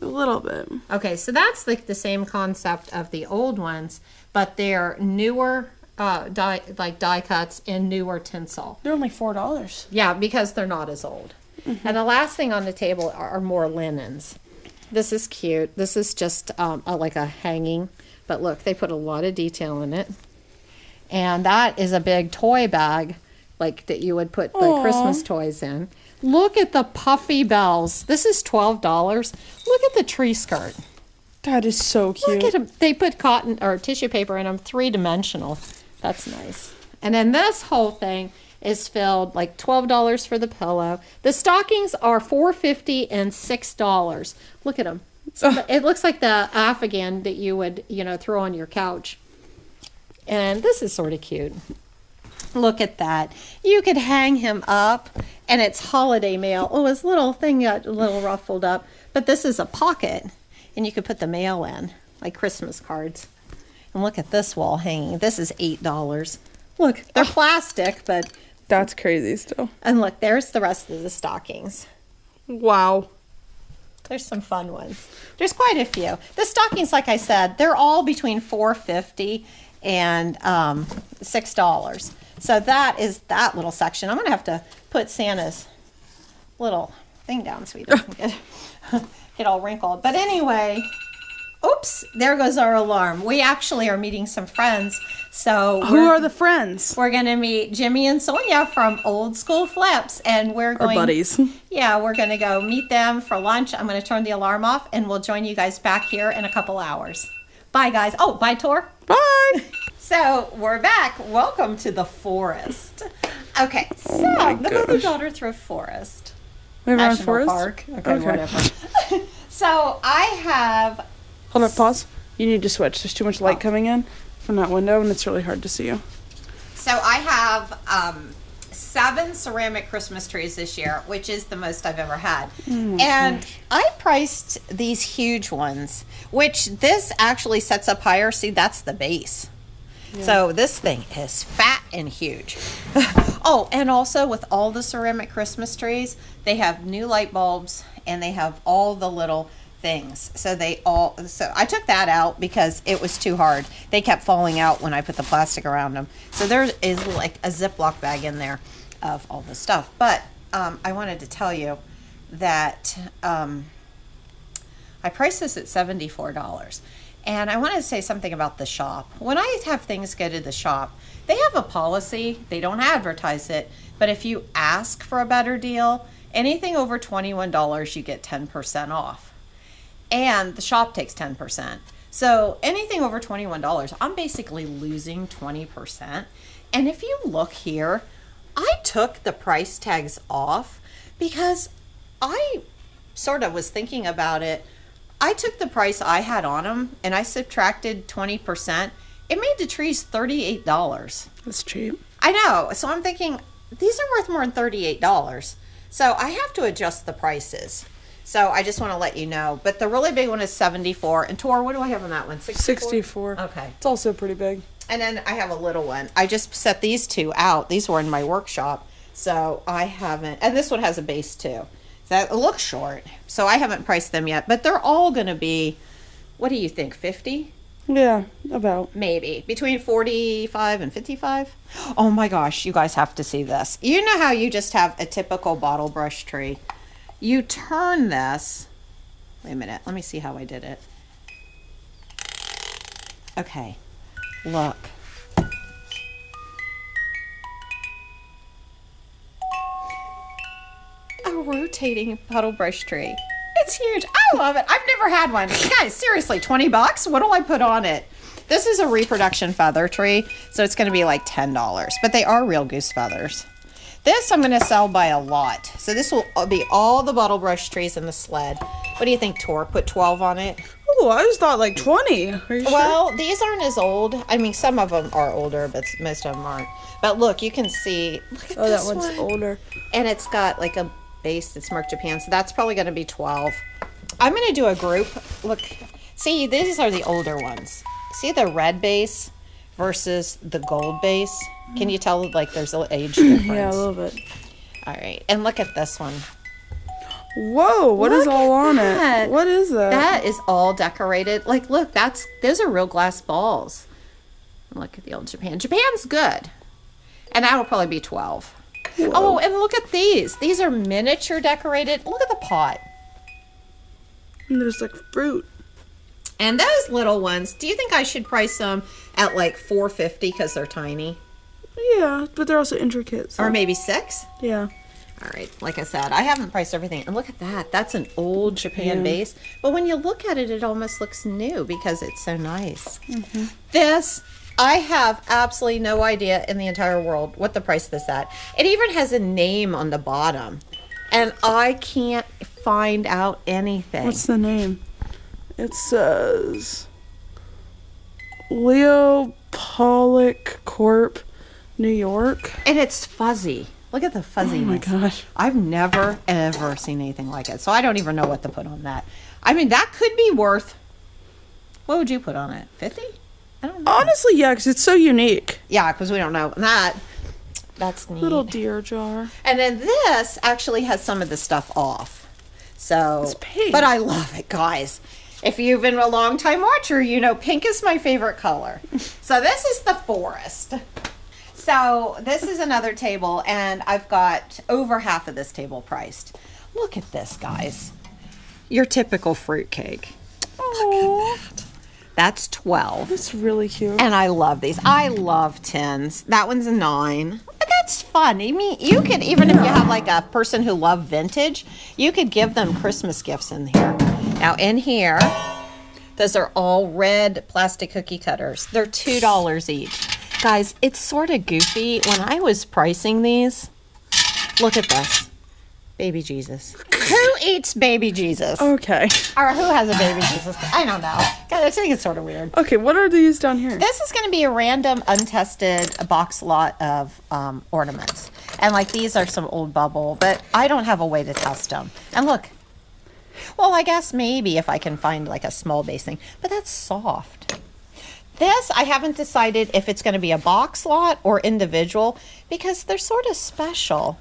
A little bit. Okay, so that's like the same concept of the old ones, but they're newer die cuts and newer tinsel. They're only $4. Yeah, because they're not as old. Mm-hmm. And the last thing on the table are more linens. This is cute. This is just like a hanging, but look, they put a lot of detail in it. And that is a big toy bag, like that you would put the Christmas toys in. Look at the puffy bells. This is $12. Look at the tree skirt. That is so cute. Look at them. They put cotton or tissue paper in them, 3-dimensional. That's nice. And then this whole thing is filled like $12 for the pillow. The stockings are $4.50 and $6. Look at them. So it looks like the Afghan that you would, throw on your couch. And this is sort of cute. Look at that. You could hang him up, and it's holiday mail. Oh, his little thing got a little ruffled up. But this is a pocket, and you could put the mail in, like Christmas cards. And look at this wall hanging. This is $8. Look, they're plastic, but... That's crazy still. And look, there's the rest of the stockings. Wow. There's some fun ones. There's quite a few. The stockings, like I said, they're all between $4.50 and $6. So that is that little section. I'm going to have to put Santa's little thing down so he doesn't get all wrinkled. But anyway, oops, there goes our alarm. We actually are meeting some friends. So who are the friends? We're going to meet Jimmy and Sonia from Old School Flips. And we're going... Our buddies. Yeah, we're going to go meet them for lunch. I'm going to turn the alarm off, and we'll join you guys back here in a couple hours. Bye, guys. Oh, bye, Tor. Bye. So we're back. Welcome to the forest. Okay, so the mother-daughter thrift forest. We're on National forest? Park. Okay, whatever. So I have... Hold up, pause. You need to switch. There's too much light coming in from that window, and it's really hard to see you. So I have 7 ceramic Christmas trees this year, which is the most I've ever had. And I priced these huge ones, which this actually sets up higher. See, that's the base. Yeah. So this thing is fat and huge. Oh, and also with all the ceramic Christmas trees, they have new light bulbs, and they have all the little things. So I took that out because it was too hard. They kept falling out when I put the plastic around them. So there is like a Ziploc bag in there of all the stuff. But I wanted to tell you that I priced this at $74. And I want to say something about the shop. When I have things go to the shop, they have a policy. They don't advertise it, but if you ask for a better deal, anything over $21, you get 10% off. And the shop takes 10%. So anything over $21, I'm basically losing 20%. And if you look here, I took the price tags off because I sort of was thinking about it. I took the price I had on them and I subtracted 20%. It made the trees $38. That's cheap. I know. So I'm thinking these are worth more than $38. So I have to adjust the prices. So I just want to let you know. But the really big one is 74. And Tor, what do I have on that one? 64. Okay. It's also pretty big. And then I have a little one. I just set these two out. These were in my workshop. So I haven't. And this one has a base too. That looks short. So I haven't priced them yet. But they're all going to be, what do you think, 50? Yeah, about. Maybe. Between 45 and 55. Oh my gosh, you guys have to see this. You know how you just have a typical bottle brush tree? You turn this. Wait a minute. Let me see how I did it. Okay. Look. A rotating bottle brush tree. It's huge. I love it. I've never had one. Guys, seriously, 20 bucks? What do I put on it? This is a reproduction feather tree, so it's going to be like $10, but they are real goose feathers. This I'm going to sell by a lot. So this will be all the bottle brush trees in the sled. What do you think, Tor? Put 12 on it? Oh, I just thought like 20. Are you Well, sure? these aren't as old. I mean, some of them are older, but most of them aren't. But look, you can see. Look at this that one's one. older. And it's got like a base that's marked Japan, so that's probably going to be 12. I'm going to do a group. Look, see, these are the older ones. See the red base versus the gold base? Can you tell like there's an age difference? Yeah, a little bit. All right, and look at this one. Whoa, what is Look all at on that. it? What is that? That is all decorated. Like, look, those are real glass balls. Look at the old Japan. Japan's good. And that'll probably be 12. Whoa. Oh, and look at these. These are miniature decorated. Look at the pot. And there's like fruit. And those little ones, do you think I should price them at like $4.50 because they're tiny? Yeah, but they're also intricate. So. Or maybe $6? Yeah. All right, like I said, I haven't priced everything. And look at that. That's an old Japan base. But when you look at it, it almost looks new because it's so nice. Mm-hmm. This, I have absolutely no idea in the entire world what the price of this at. It even has a name on the bottom. And I can't find out anything. What's the name? It says Leo Pollock Corp, New York. And it's fuzzy. Look at the fuzziness. Oh my gosh. I've never, ever seen anything like it. So I don't even know what to put on that. I mean, that could be worth, what would you put on it? 50? I don't know. Honestly, yeah, because it's so unique. Yeah, because we don't know. That's neat. Little deer jar. And then this actually has some of the stuff off. So, It's pink. But I love it, guys. If you've been a long time watcher, you know pink is my favorite color. So this is the forest. So this is another table, and I've got over half of this table priced. Look at this, guys. Your typical fruitcake. Oh, That's 12. that's really cute. And I love these. I love tins. That one's a 9. That's fun. I mean, you could, even if you have like a person who loves vintage, you could give them Christmas gifts in here. Now in here, those are all red plastic cookie cutters. They're $2 each. Guys, it's sort of goofy. When I was pricing these, look at this. Baby Jesus. Who eats baby Jesus? Okay. Or who has a baby Jesus? I don't know. God, I think it's sort of weird. Okay, what are these down here? This is going to be a random, untested box lot of ornaments. And like these are some old bubble, but I don't have a way to test them. And look. Well, I guess maybe if I can find like a small base thing. But that's soft. This, I haven't decided if it's going to be a box lot or individual because they're sort of special.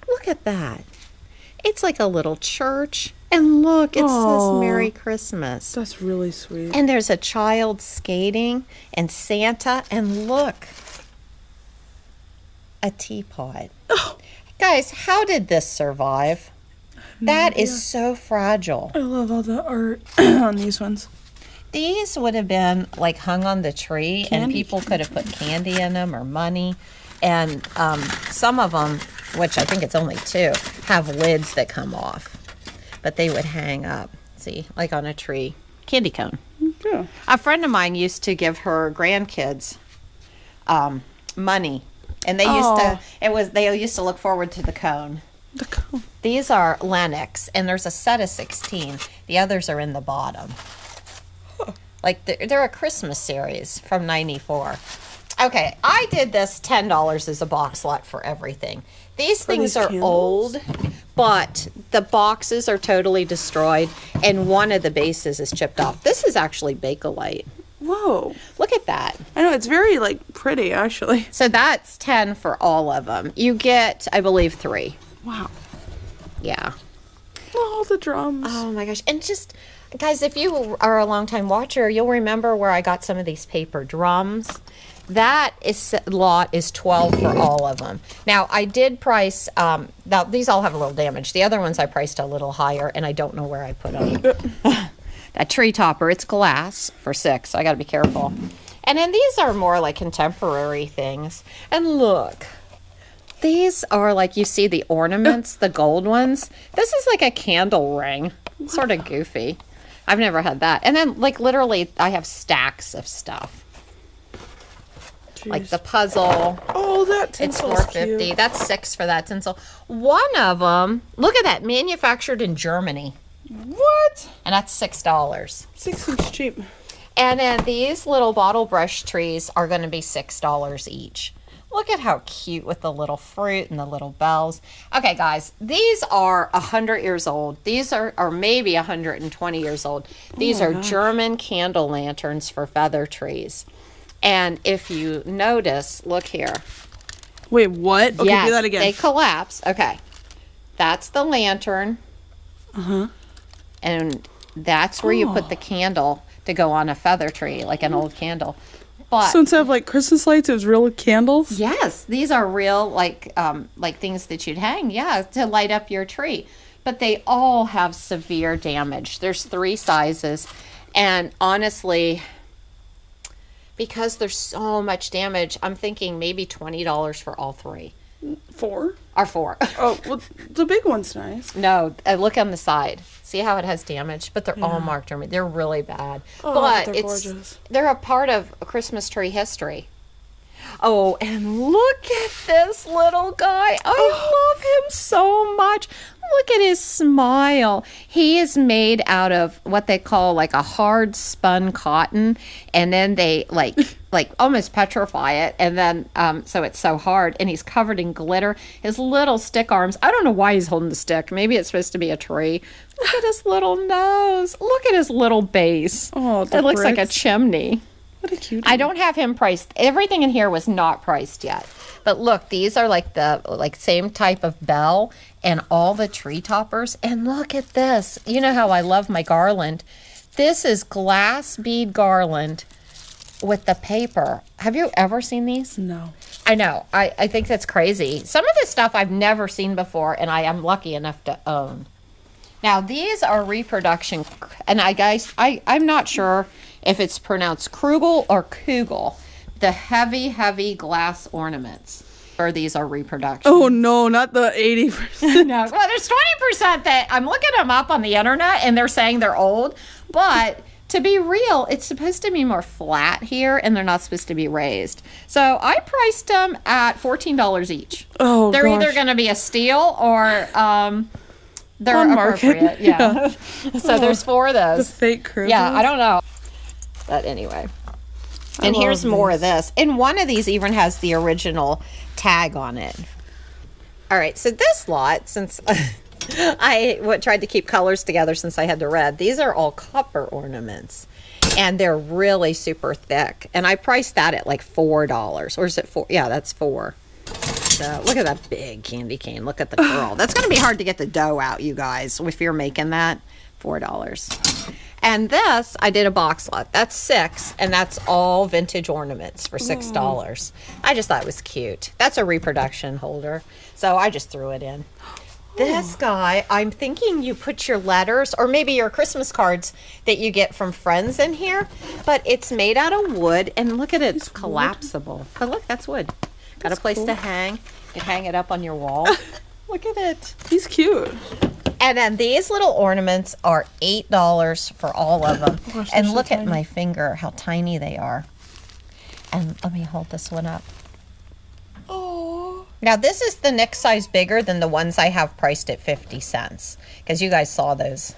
Look at that. It's like a little church. And look, it says Merry Christmas. That's really sweet. And there's a child skating and Santa. And look, a teapot. Oh. Guys, how did this survive? That is so fragile. I love all the art on these ones. These would have been like hung on the tree, and Candy people could have put candy in them or money. And some of them, which I think it's only 2, have lids that come off. But they would hang up, see, like on a tree. Candy cone. Yeah. A friend of mine used to give her grandkids money. And they they used to look forward to the cone. The cone. These are Lennox, and there's a set of 16. The others are in the bottom. Like, they're a Christmas series from 94. Okay, I did this $10 as a box lot for everything. These things are old, but the boxes are totally destroyed, and one of the bases is chipped off. This is actually Bakelite. Whoa. Look at that. I know, it's very, like, pretty, actually. So that's 10 for all of them. You get, I believe, 3. Wow. Yeah. Oh, the drums. Oh, my gosh. And just, guys, if you are a longtime watcher, you'll remember where I got some of these paper drums. That lot is 12 for all of them. Now, I did price, now these all have a little damage. The other ones I priced a little higher, and I don't know where I put them. That tree topper, it's glass for 6, so I got to be careful. And then these are more like contemporary things. And look, these are like, you see the ornaments, the gold ones. This is like a candle ring. Sort of goofy. I've never had that. And then, like, literally, I have stacks of stuff. Jeez. Like the puzzle. Oh, that tinsel's It's $4.50. cute. That's 6 for that tinsel. One of them, look at that, manufactured in Germany. What? And that's $6. 6 seems cheap. And then these little bottle brush trees are going to be $6 each. Look at how cute with the little fruit and the little bells. Okay, guys, these are 100 years old. These are maybe 120 years old. These are German candle lanterns for feather trees. And if you notice, look here. Wait, what? Okay, Yes, do that again. they collapse. Okay. That's the lantern. Uh-huh. And that's where you put the candle to go on a feather tree, like an old candle. But So instead of like Christmas lights, it was real candles? yes, these are real like things that you'd hang, to light up your tree. But they all have severe damage. There's 3 sizes, and honestly, because there's so much damage, I'm thinking maybe $20 for all 3. 4? Or 4. Oh, well, the big one's nice. No, look on the side. See how it has damage? But they're all marked. They're really bad. Oh, but they're gorgeous. They're a part of Christmas tree history. Oh, and look at this little guy. I love him so much. Look at his smile. He is made out of what they call like a hard spun cotton, and then they like almost petrify it, and then so it's so hard, and he's covered in glitter. His little stick arms, I don't know why he's holding the stick. Maybe it's supposed to be a tree. Look at his little nose. Look at his little base. Oh, it looks like a bricks. chimney. What a cute I don't have him priced. Everything in here was not priced yet. But look, these are like the same type of bell and all the tree toppers. And look at this. You know how I love my garland. This is glass bead garland with the paper. Have you ever seen these? No. I know. I think that's crazy. Some of this stuff I've never seen before, and I am lucky enough to own. Now, these are reproduction, and I'm not sure if it's pronounced Krugel or Kugel, the heavy glass ornaments. Or these are reproduction. Oh, no, not the 80%. No. Well, there's 20% that I'm looking them up on the internet, and they're saying they're old. But to be real, it's supposed to be more flat here, and they're not supposed to be raised. So I priced them at $14 each. Oh, They're gosh. either going to be a steal or they're On market. appropriate. Yeah. So there's 4 of The those. fake curve. Yeah, I don't know. But anyway. And here's more of this. And one of these even has the original tag on it. All right, so this lot, since I tried to keep colors together since I had the red, these are all copper ornaments. And they're really super thick. And I priced that at like $4. Or is it 4? Yeah, that's 4. So look at that big candy cane. Look at the curl. That's going to be hard to get the dough out, you guys, if you're making that. $4. And this, I did a box lot. That's 6, and that's all vintage ornaments for $6. I just thought it was cute. That's a reproduction holder, so I just threw it in. this guy, I'm thinking you put your letters or maybe your Christmas cards that you get from friends in here, but it's made out of wood, and look at it, it's collapsible. But look, that's wood. Got a place to hang. You can hang it up on your wall. Look at it. He's cute. And then these little ornaments are $8 for all of them. Oh gosh, and look at my finger, how tiny they are. And let me hold this one up. Oh. Now this is the next size bigger than the ones I have priced at 50 cents. Because you guys saw those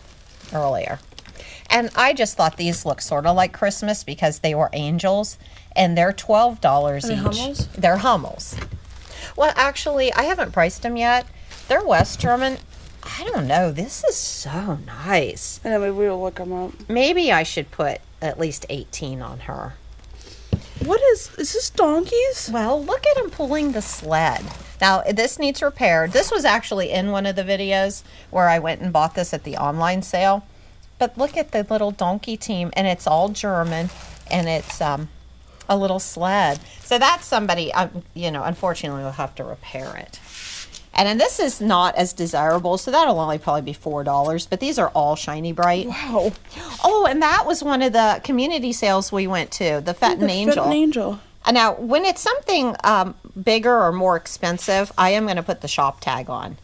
earlier. And I just thought these looked sort of like Christmas because they were angels. And they're $12 each. Hummels? They're Hummels. Well, actually, I haven't priced them yet. They're West German. I don't know. This is so nice. Yeah, maybe we'll look them up. Maybe I should put at least 18 on her. What is this donkeys? Well, look at him pulling the sled. Now, this needs repaired. This was actually in one of the videos where I went and bought this at the online sale. But look at the little donkey team, and it's all German, and it's a little sled. So that's somebody, unfortunately, will have to repair it. And then this is not as desirable, so that'll only probably be $4. But these are all shiny Brite. Wow. Oh, and that was one of the community sales we went to, the Fettin' Angel. Fettin' Angel. And now, when it's something bigger or more expensive, I am going to put the shop tag on.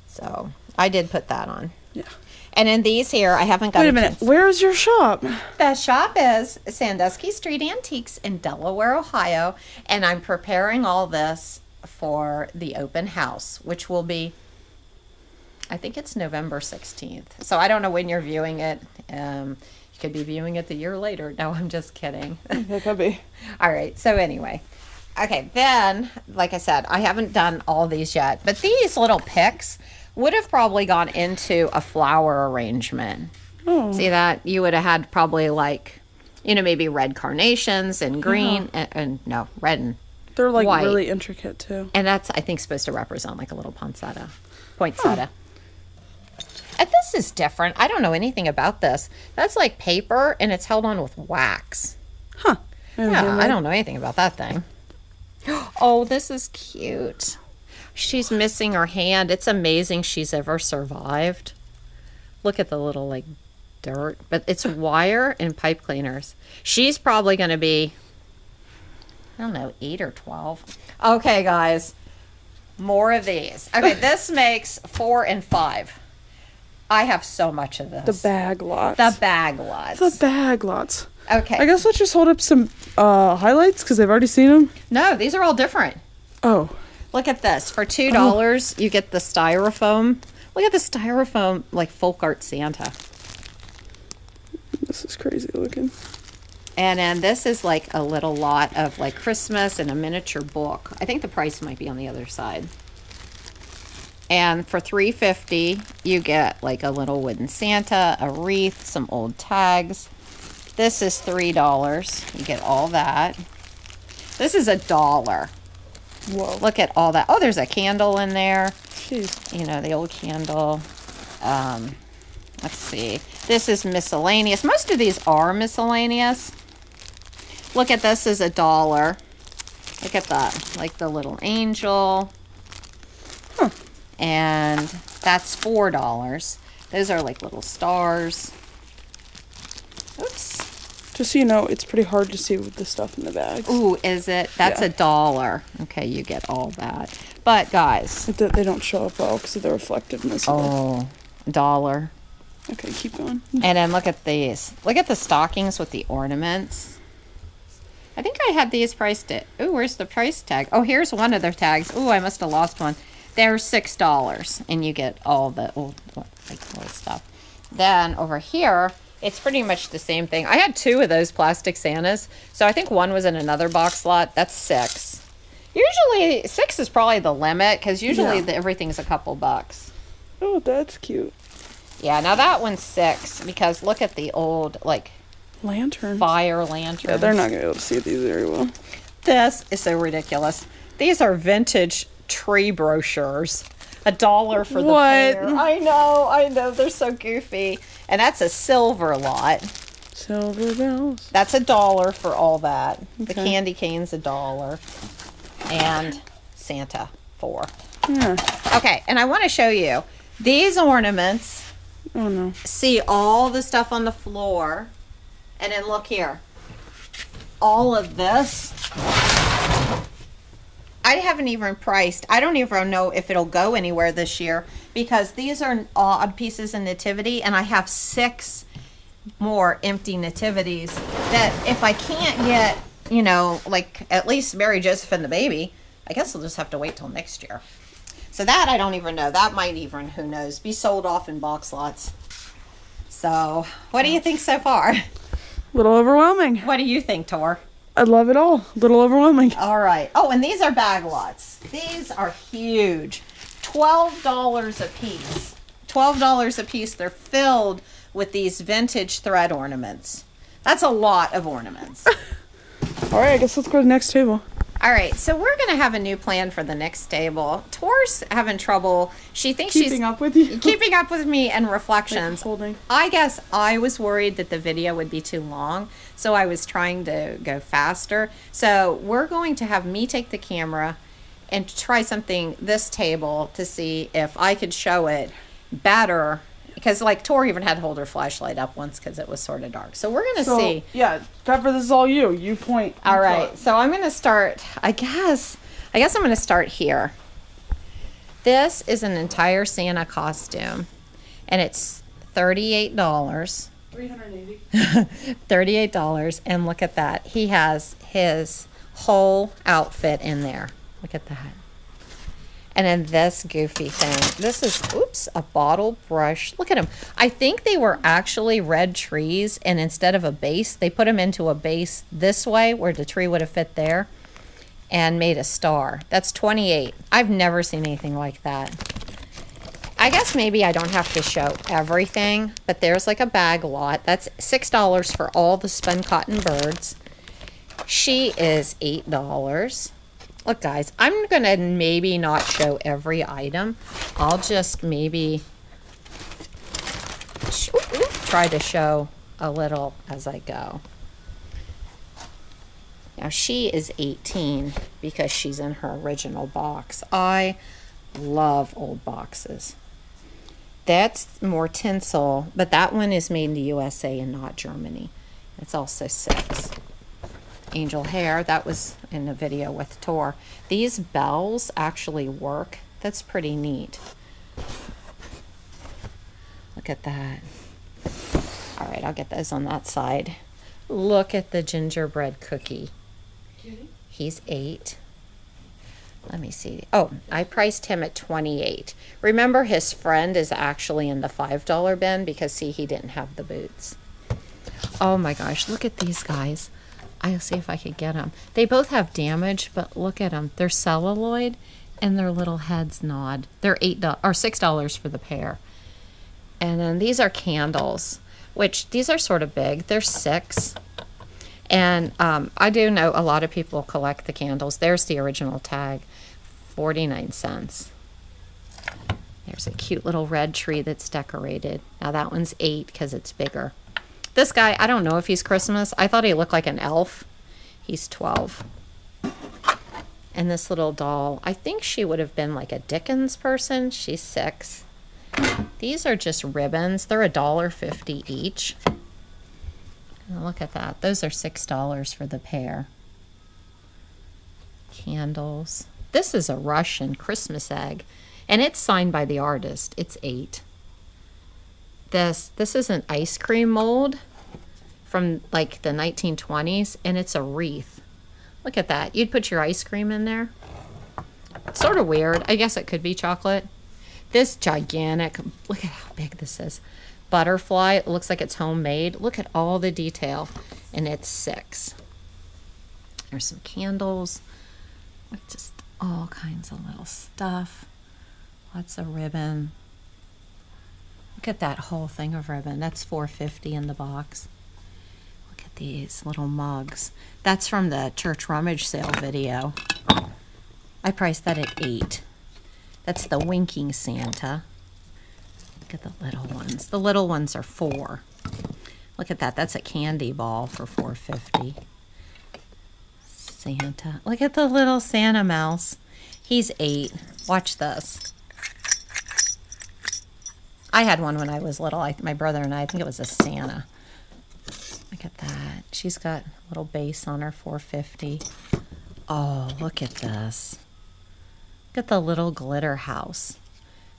So I did put that on. Yeah. And in these here, I haven't got. Wait a minute. Where's your shop? The shop is Sandusky Street Antiques in Delaware, Ohio, and I'm preparing all this for the open house, which will be, I think it's November 16th. So I don't know when you're viewing it. You could be viewing it the year later. No, I'm just kidding. That could be. All right. So anyway, okay. Then, like I said, I haven't done all these yet, but these little picks would have probably gone into a flower arrangement. Oh. See that? You would have had probably like, maybe red carnations and green and no, red and They're like white. really intricate too. And that's, I think, supposed to represent like a little poinsettia. And this is different. I don't know anything about this. That's like paper and it's held on with wax. Huh. Yeah, I don't know anything about that thing. Oh, this is cute. She's missing her hand. It's amazing she's ever survived. Look at the little like dirt, but it's wire and pipe cleaners. She's probably going to be, I don't know, 8 or 12. Okay, guys, more of these. Okay, this makes 4 and 5. I have so much of this. The bag lots. The bag lots. The bag lots. Okay. I guess let's just hold up some highlights because I've already seen them. No, these are all different. Oh. Look at this. For $2, you get the styrofoam. Look at the styrofoam, like folk art Santa. This is crazy looking. And then this is like a little lot of like Christmas and a miniature book. I think the price might be on the other side. And for $3.50, you get like a little wooden Santa, a wreath, some old tags. This is $3. You get all that. This is $1. Whoa. Look at all that. Oh, there's a candle in there. Jeez. The old candle. Let's see. This is miscellaneous. Most of these are miscellaneous. Look at this is $1. Look at that. Like the little angel. Huh. And that's $4. Those are like little stars. Oops. Just so you know, it's pretty hard to see with the stuff in the bags. Ooh, is it? That's Yeah. $1. Okay, you get all that. But guys. They don't show up well because of the reflectiveness. Oh, $1. Okay, keep going. And then look at these. Look at the stockings with the ornaments. I think I had these priced at... Ooh, where's the price tag? Oh, here's one of their tags. Ooh, I must have lost one. They're $6. And you get all the old stuff. Then over here, it's pretty much the same thing. I had 2 of those plastic Santas. So I think one was in another box lot. That's $6. Usually, 6 is probably the limit. Because usually everything's a couple bucks. Oh, that's cute. Yeah, now that one's $6 because look at the old, like, lanterns. Fire lanterns. Yeah, they're not going to be able to see these very well. This is so ridiculous. These are vintage tree brochures. $1 for the pair. I know. They're so goofy. And that's a silver lot. Silver bells. That's $1 for all that. The Okay. candy cane's $1. And Santa, $4. Yeah. Okay, and I want to show you these ornaments. Oh no. See all the stuff on the floor, and then look here. All of this. I haven't even priced. I don't even know if it'll go anywhere this year because these are odd pieces in Nativity, and I have 6 more empty Nativities that if I can't get, you know, like at least Mary, Joseph, and the baby, I guess we'll just have to wait till next year. So that I don't even know. That might even, who knows, be sold off in box lots. So what do you think so far? A little overwhelming. What do you think, Tor? I love it all. A little overwhelming. All right. Oh, and these are bag lots. These are huge. $12 a piece. $12 a piece. They're filled with these vintage thread ornaments. That's a lot of ornaments. All right, I guess let's go to the next table. All right, so we're going to have a new plan for the next table. Tor's having trouble. She thinks Keeping up with you. keeping up with me and reflections. Like holding. I guess I was worried that the video would be too long, so I was trying to go faster. So we're going to have me take the camera and try something this table to see if I could show it better. Because like Tor even had to hold her flashlight up once because it was sort of dark. So we're going to see. Yeah, Pepper, this is all you. You point. All right, so I'm going to start, I guess I'm going to start here. This is an entire Santa costume, and it's $38. $380. $38, and look at that. He has his whole outfit in there. Look at that. And then this goofy thing. This is, oops, a bottle brush. Look at them. I think they were actually red trees, and instead of a base, they put them into a base this way where the tree would have fit there and made a star. That's $28. I've never seen anything like that. I guess maybe I don't have to show everything, but there's like a bag lot. That's $6 for all the spun cotton birds. She is $8. Look, guys, I'm going to maybe not show every item. I'll just maybe try to show a little as I go. Now, she is 18 because she's in her original box. I love old boxes. That's more tinsel, but that one is made in the USA and not Germany. It's also 6. Angel hair, that was in the video with Tor. These bells actually work. That's pretty neat. Look at that. All right, I'll get those on that side. Look at the gingerbread cookie. He's 8. Let me see. Oh, I priced him at $28. Remember, his friend is actually in the $5 bin because, see, he didn't have the boots. Oh my gosh, look at these guys. I'll see if I could get them. They both have damage, but look at them. They're celluloid, and their little heads nod. They're $8 or $6 for the pair. And then these are candles, which these are sort of big. They're 6. And I do know a lot of people collect the candles. There's the original tag, 49 cents. There's a cute little red tree that's decorated. Now that one's 8 because it's bigger. This guy, I don't know if he's Christmas. I thought he looked like an elf. He's 12. And this little doll, I think she would have been like a Dickens person. She's 6. These are just ribbons. They're $1.50 each. And look at that. Those are $6 for the pair. Candles. This is a Russian Christmas egg. And it's signed by the artist. It's 8. This is an ice cream mold from like the 1920s, and it's a wreath. Look at that. You'd put your ice cream in there. It's sort of weird. I guess it could be chocolate. This gigantic, look at how big this is. Butterfly. It looks like it's homemade. Look at all the detail, and it's 6. There's some candles. Just all kinds of little stuff. Lots of ribbon. Look at that whole thing of ribbon. That's $4.50 in the box. Look at these little mugs. That's from the church rummage sale video. I priced that at $8. That's the winking Santa. Look at the little ones. The little ones are $4. Look at that. That's a candy ball for $4.50. Santa. Look at the little Santa mouse. He's 8. Watch this. I had one when I was little. My brother and I think it was a Santa. Look at that. She's got a little base on her, $4.50. Oh, look at this. Look at the little glitter house.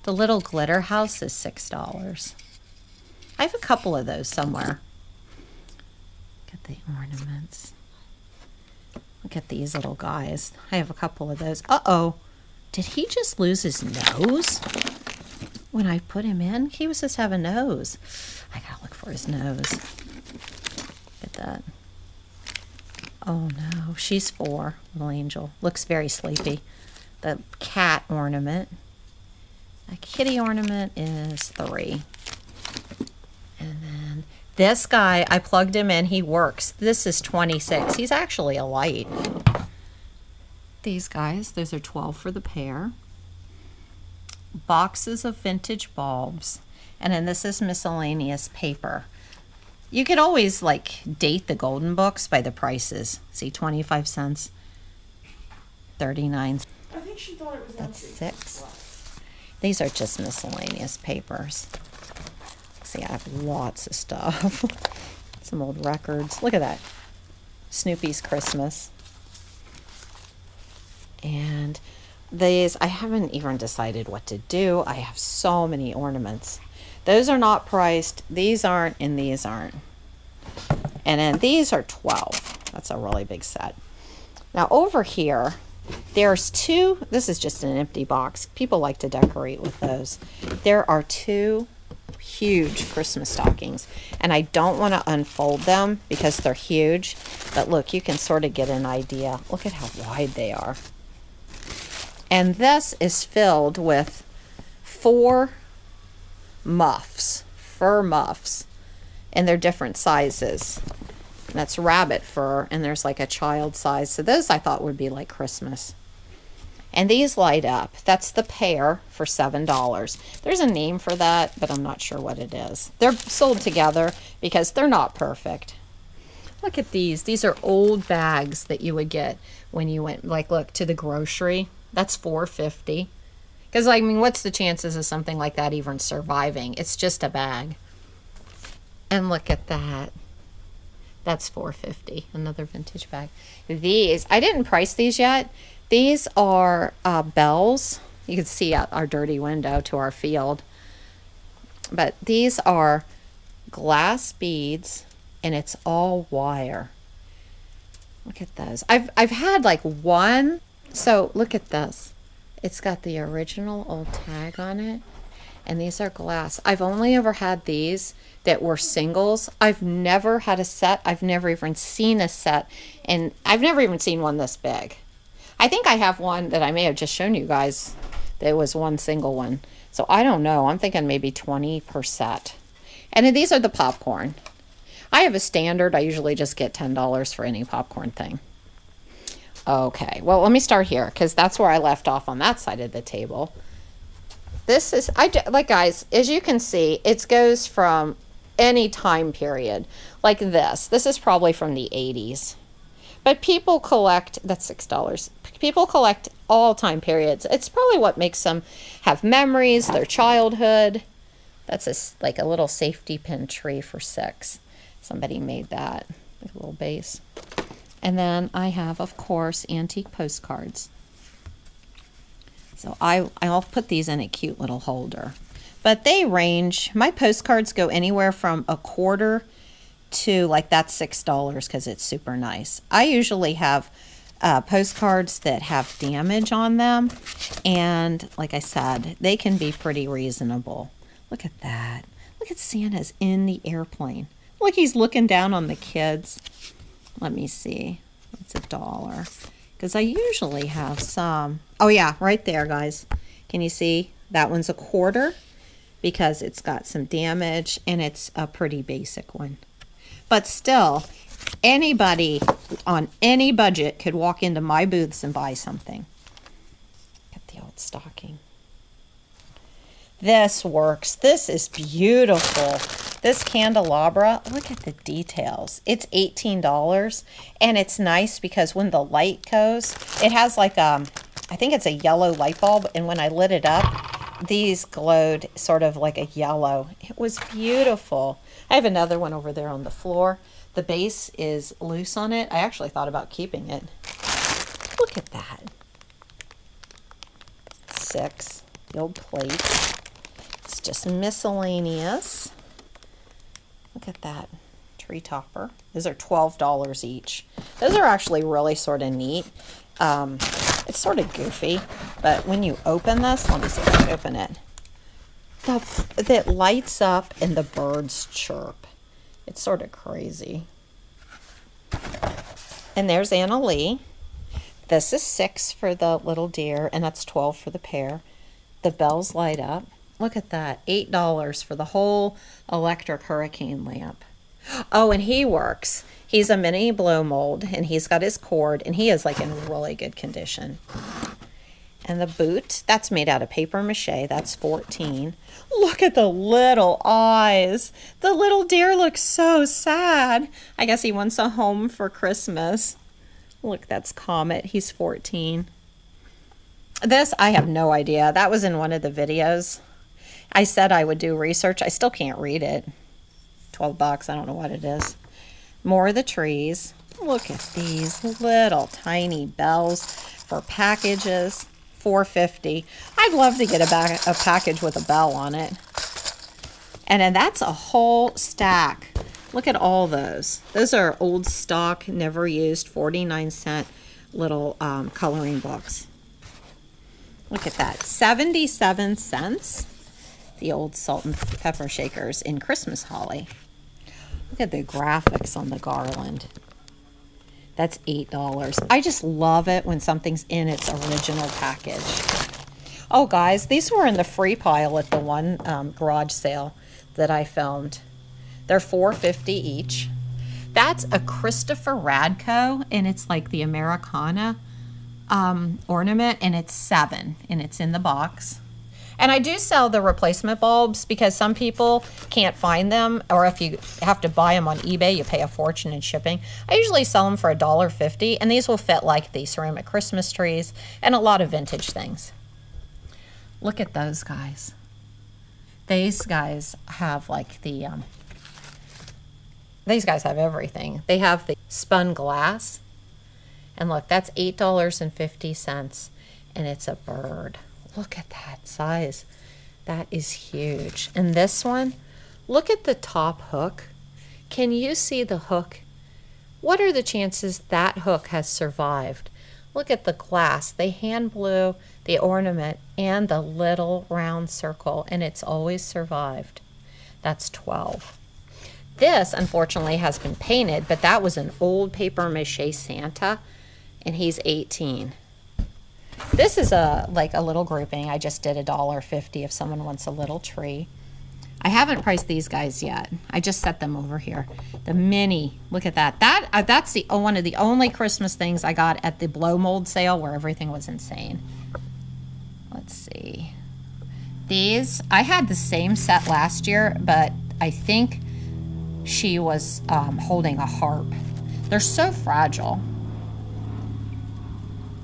The little glitter house is $6. I have a couple of those somewhere. Look at the ornaments. Look at these little guys. I have a couple of those. Uh-oh. Did he just lose his nose? When I put him in, he was supposed to have a nose. I gotta look for his nose. Look at that. Oh no, she's 4, little angel. Looks very sleepy. The cat ornament. A kitty ornament is 3. And then this guy, I plugged him in, he works. This is 26. He's actually a light. These guys, those are 12 for the pair. Boxes of vintage bulbs. And then this is miscellaneous paper. You could always like date the golden books by the prices. See, 25 cents, 39. I think she thought it was That's empty. 6. These are just miscellaneous papers. See, I have lots of stuff. Some old records. Look at that. Snoopy's Christmas. And these, I haven't even decided what to do. I have so many ornaments. Those are not priced. These aren't, and these aren't. And then these are 12. That's a really big set. Now over here, there's 2. This is just an empty box. People like to decorate with those. There are 2 huge Christmas stockings. And I don't want to unfold them because they're huge. But look, you can sort of get an idea. Look at how wide they are. And this is filled with 4 muffs, fur muffs, and they're different sizes. And that's rabbit fur, and there's like a child size. So those I thought would be like Christmas. And these light up. That's the pair for $7. There's a name for that, but I'm not sure what it is. They're sold together because they're not perfect. Look at these. These are old bags that you would get when you went, like, look, to the grocery. That's $4.50. Because, I mean, what's the chances of something like that even surviving? It's just a bag. And look at that. That's $4.50. Another vintage bag. These, I didn't price these yet. These are bells. You can see out our dirty window to our field. But these are glass beads, and it's all wire. Look at those. I've had like one. So look at this. It's got the original old tag on it. And these are glass. I've only ever had these that were singles. I've never had a set. I've never even seen a set. And I've never even seen one this big. I think I have one that I may have just shown you guys. That was one single one. So I don't know. I'm thinking maybe 20 per set. And then these are the popcorn. I have a standard. I usually just get $10 for any popcorn thing. Okay, well, let me start here because that's where I left off on that side of the table. This is, like guys, as you can see, it goes from any time period. Like this. This is probably from the 80s. But people collect, that's $6. People collect all time periods. It's probably what makes them have memories, their childhood. That's like a little safety pin tree for $6. Somebody made that, like a little base. And then I have, of course, antique postcards. So I'll put these in a cute little holder. But they range, my postcards go anywhere from $1/4 to like that's $6 because it's super nice. I usually have postcards that have damage on them. And like I said, they can be pretty reasonable. Look at that. Look at Santa's in the airplane. Look, he's looking down on the kids. Let me see. It's $1. Because I usually have some. Oh, yeah, right there, guys. Can you see? That one's $1/4 because it's got some damage and it's a pretty basic one. But still, anybody on any budget could walk into my booths and buy something. Get the old stocking. This works. This is beautiful. This candelabra, look at the details. It's $18 and it's nice because when the light goes, it has like a I think it's a yellow light bulb, and when I lit it up, these glowed sort of like a yellow. It was beautiful. I have another one over there on the floor. The base is loose on it. I actually thought about keeping it. Look at that. 6, the old plate. It's just miscellaneous. Look at that tree topper. Those are $12 each. Those are actually really sort of neat. It's sort of goofy, but when you open this, let me see if I can open it. It lights up and the birds chirp. It's sort of crazy. And there's Anna Lee. This is 6 for the little deer, and that's 12 for the pair. The bells light up. Look at that, $8 for the whole electric hurricane lamp. Oh, and he works. He's a mini blow mold, and he's got his cord, and he is like in really good condition. And the boot, that's made out of paper mache. That's 14. Look at the little eyes. The little deer looks so sad. I guess he wants a home for Christmas. Look, that's Comet. He's 14. This, I have no idea. That was in one of the videos. I said I would do research. I still can't read it. $12. I don't know what it is. More of the trees. Look at these little tiny bells for packages. $4.50. I'd love to get a package with a bell on it. And then that's a whole stack. Look at all those. Those are old stock, never used, 49-cent little coloring books. Look at that, 77 cents. The old salt and pepper shakers in Christmas holly. Look at the graphics on the Garland. That's $8. I just love it when something's in its original package. Oh, guys, these were in the free pile at the one garage sale that I filmed. They're $4.50 each. That's a Christopher Radko, and it's like the Americana ornament, and it's $7, and it's in the box. And I do sell the replacement bulbs because some people can't find them, or if you have to buy them on eBay, you pay a fortune in shipping. I usually sell them for $1.50, and these will fit like the ceramic Christmas trees and a lot of vintage things. Look at those guys. These guys have like the, these guys have everything. They have the spun glass, and look, that's $8.50, and it's a bird. Look at that size. That is huge. And this one, look at the top hook. Can you see the hook? What are the chances that hook has survived? Look at the glass. They hand blew the ornament and the little round circle, and it's always survived. That's 12. This, unfortunately, has been painted, but that was an old paper mache Santa, and he's 18. This is like a little grouping. I just did $1.50 if someone wants a little tree. I haven't priced these guys yet. I just set them over here. The mini, look at that. That's one of the only Christmas things I got at the blow mold sale where everything was insane. Let's see. These, I had the same set last year, but I think she was holding a harp. They're so fragile.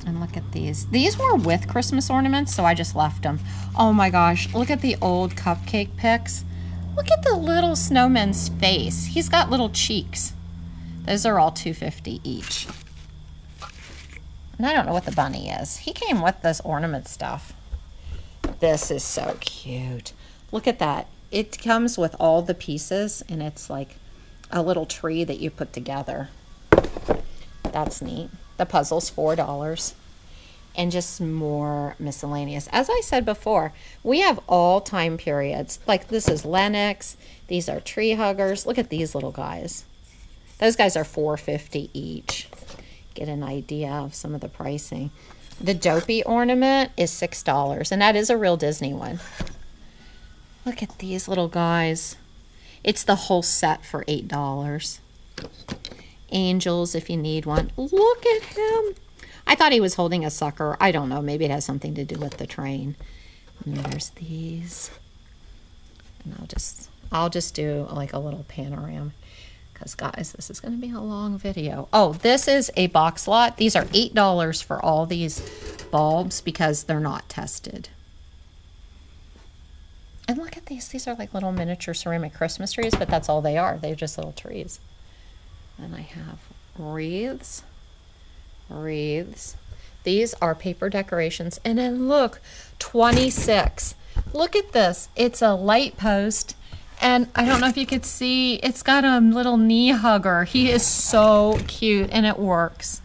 And look at these. These were with Christmas ornaments, so I just left them. Oh my gosh, look at the old cupcake pics. Look at the little snowman's face. He's got little cheeks. Those are all $2.50 each. And I don't know what the bunny is. He came with this ornament stuff. This is so cute. Look at that. It comes with all the pieces, and it's like a little tree that you put together. That's neat. The puzzle's $4. And just more miscellaneous. As I said before, we have all time periods. Like this is Lennox. These are tree huggers. Look at these little guys. Those guys are $4.50 each. Get an idea of some of the pricing. The Dopey ornament is $6, and that is a real Disney one. Look at these little guys. It's the whole set for $8. Angels, if you need one. Look at him. I thought he was holding a sucker. I don't know. Maybe it has something to do with the train. And there's these. And I'll just do like a little panorama. because guys, this is going to be a long video. Oh, this is a box lot. These are $8 for all these bulbs because they're not tested. And look at these. These are like little miniature ceramic Christmas trees, but that's all they are. They're just little trees. And I have wreaths. Wreaths. These are paper decorations. And then look, 26. Look at this. It's a light post. And I don't know if you could see, it's got a little knee hugger. He is so cute and it works.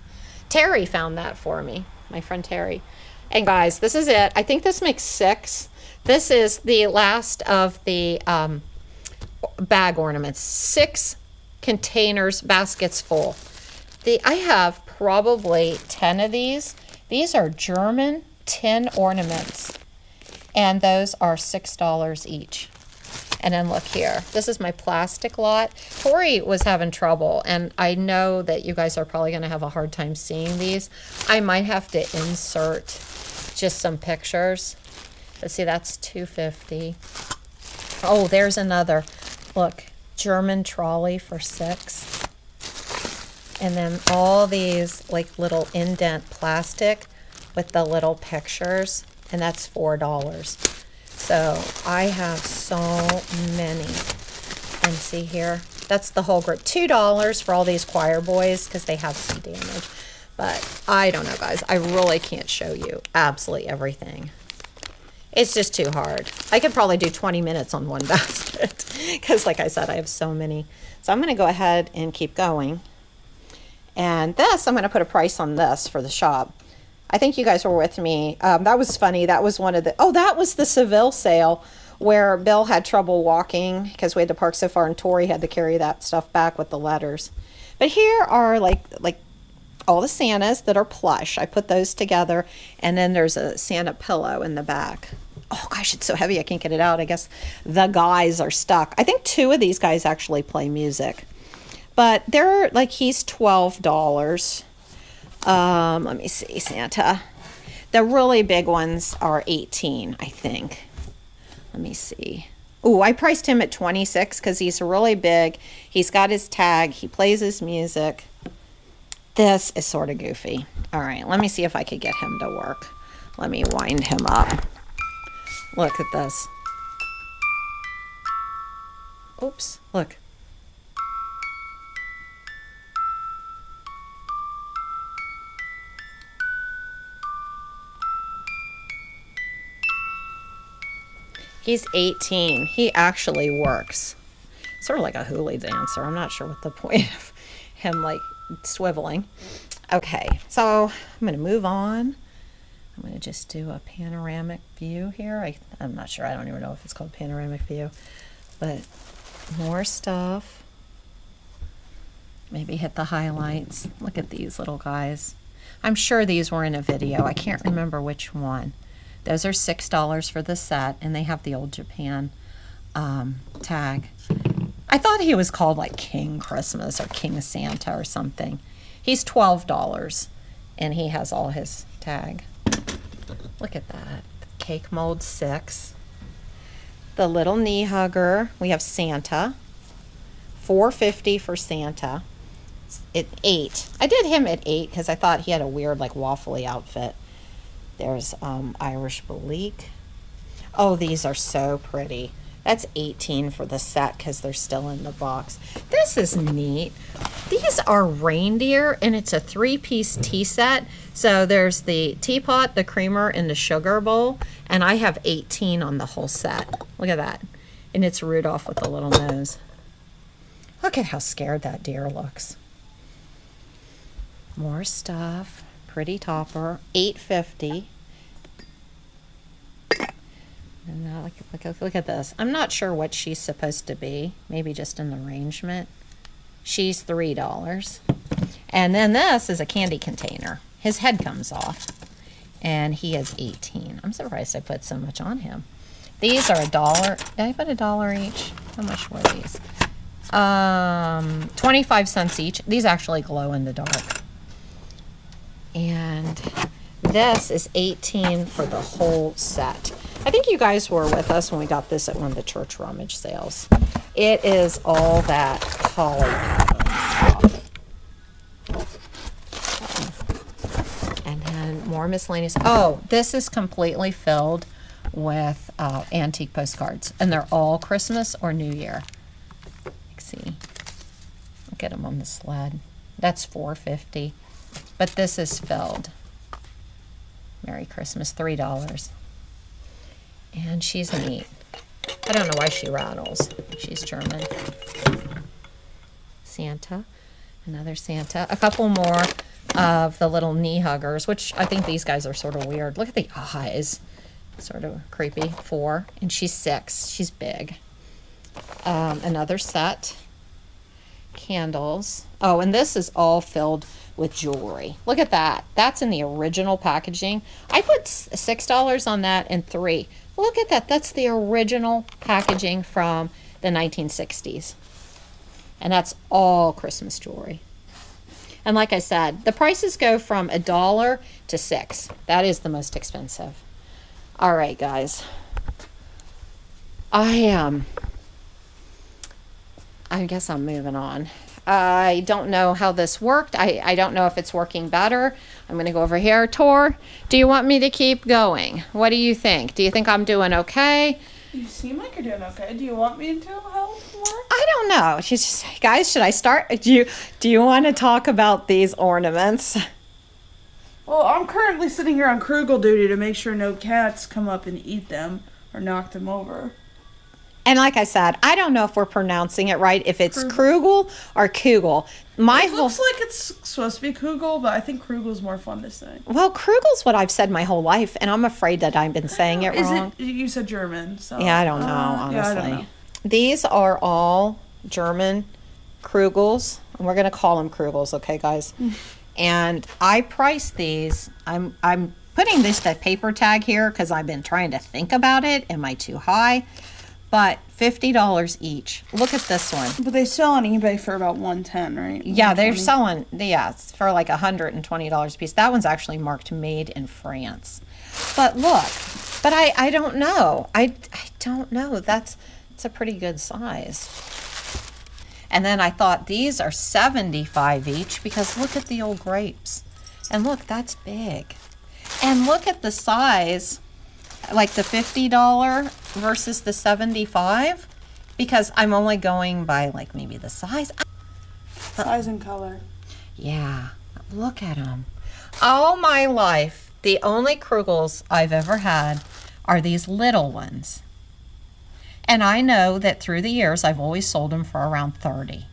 Terry found that for me, my friend Terry. And guys, this is it. I think this makes 6. This is the last of the bag ornaments. 6 containers, baskets full. I have probably 10 of these. These are German tin ornaments. And those are $6 each. And then look here. This is my plastic lot. Tori was having trouble, and I know that you guys are probably going to have a hard time seeing these. I might have to insert just some pictures. Let's see, that's $2.50. Oh, there's another. Look, German trolley for $6. And then all these like little indent plastic with the little pictures, and that's $4. So I have so many. And see here, that's the whole group. $2 for all these choir boys because they have some damage. But I don't know, guys. I really can't show you absolutely everything. It's just too hard. I could probably do 20 minutes on one basket because, like I said, I have so many. So I'm going to go ahead and keep going. And this, I'm going to put a price on this for the shop. I think you guys were with me. That was funny. That was one of the, oh, that was the Seville sale where Bill had trouble walking because we had to park so far and Tori had to carry that stuff back with the letters. But here are like all the Santas that are plush. I put those together, and then there's a Santa pillow in the back. Oh gosh, it's so heavy I can't get it out. I guess the guys are stuck. I think 2 of these guys actually play music. But they're like, he's $12. Let me see, Santa. The really big ones are $18, I think. Let me see. Oh, I priced him at $26 because he's really big. He's got his tag. He plays his music. This is sort of goofy. All right, let me see if I could get him to work. Let me wind him up. Look at this. Oops, look. He's 18. He actually works. Sort of like a hula dancer. I'm not sure what the point of him like swiveling. Okay, so I'm going to move on. I'm going to just do a panoramic view here. I'm not sure. I don't even know if it's called panoramic view. But more stuff. Maybe hit the highlights. Look at these little guys. I'm sure these were in a video. I can't remember which one. Those are $6 for the set, and they have the old Japan tag. I thought he was called like King Christmas or King Santa or something. He's $12, and he has all his tag. Look at that. Cake mold, $6. The little knee hugger. We have Santa. $4.50 for Santa. At $8. I did him at $8 because I thought he had a weird like waffly outfit. There's Irish Belique. Oh, these are so pretty. That's $18 for the set because they're still in the box. This is neat. These are reindeer, and it's a 3-piece tea set. So there's the teapot, the creamer, and the sugar bowl. And I have 18 on the whole set. Look at that. And it's Rudolph with the little nose. Look at how scared that deer looks. More stuff. Pretty topper, $8.50. And now look at this. I'm not sure what she's supposed to be. Maybe just an arrangement. She's $3. And then this is a candy container. His head comes off. And he is $18. I'm surprised I put so much on him. These are $1. Did I put $1 each? How much were these? 25 cents each. These actually glow in the dark. And this is $18 for the whole set. I think you guys were with us when we got this at one of the church rummage sales. It is all that holly more miscellaneous. Oh, this is completely filled with antique postcards, and they're all Christmas or New Year. Let's see. I'll get them on the sled. That's $4.50, but this is filled. Merry Christmas, $3. And she's neat. I don't know why she rattles. She's German. Santa, another Santa. A couple more of the little knee huggers, which I think these guys are sort of weird. Look at the eyes. Sort of creepy. 4. And she's 6. She's big. Another set. Candles. Oh, and this is all filled with jewelry. Look at that. That's in the original packaging. I put $6 on that and $3. Look at that. That's the original packaging from the 1960s. And that's all Christmas jewelry. And like I said, the prices go from $1 to $6. That is the most expensive. All right, guys. I guess I'm moving on. I don't know how this worked. I don't know if it's working better. I'm going to go over here. Tor, do you want me to keep going? What do you think? Do you think I'm doing okay? You seem like you're doing okay. Do you want me to help more? I don't know. She's just, guys, should I start? Do you want to talk about these ornaments? Well, I'm currently sitting here on Krugel duty to make sure no cats come up and eat them or knock them over. And like I said, I don't know if we're pronouncing it right, if it's Krugel or Kugel. It looks like it's supposed to be Kugel, but I think Krugel's more fun to say. Well, Krugel's what I've said my whole life, and I'm afraid that I've been saying it wrong. You said German, so... Yeah, I don't know, honestly. Yeah, I don't know. These are all German Krugels, and we're going to call them Krugels, okay, guys? And I priced these. I'm putting this paper tag here because I've been trying to think about it. Am I too high? But $50 each. Look at this one. But they sell on eBay for about $110, right? Yeah, they're selling, it's for like $120 a piece. That one's actually marked made in France. But look, I don't know. I don't know. It's a pretty good size. And then I thought these are $75 each because look at the old grapes. And look, that's big. And look at the size. Like the $50 versus the $75, because I'm only going by like maybe the size. Size and color. Yeah, look at them. All my life, the only Krugels I've ever had are these little ones. And I know that through the years, I've always sold them for around $30.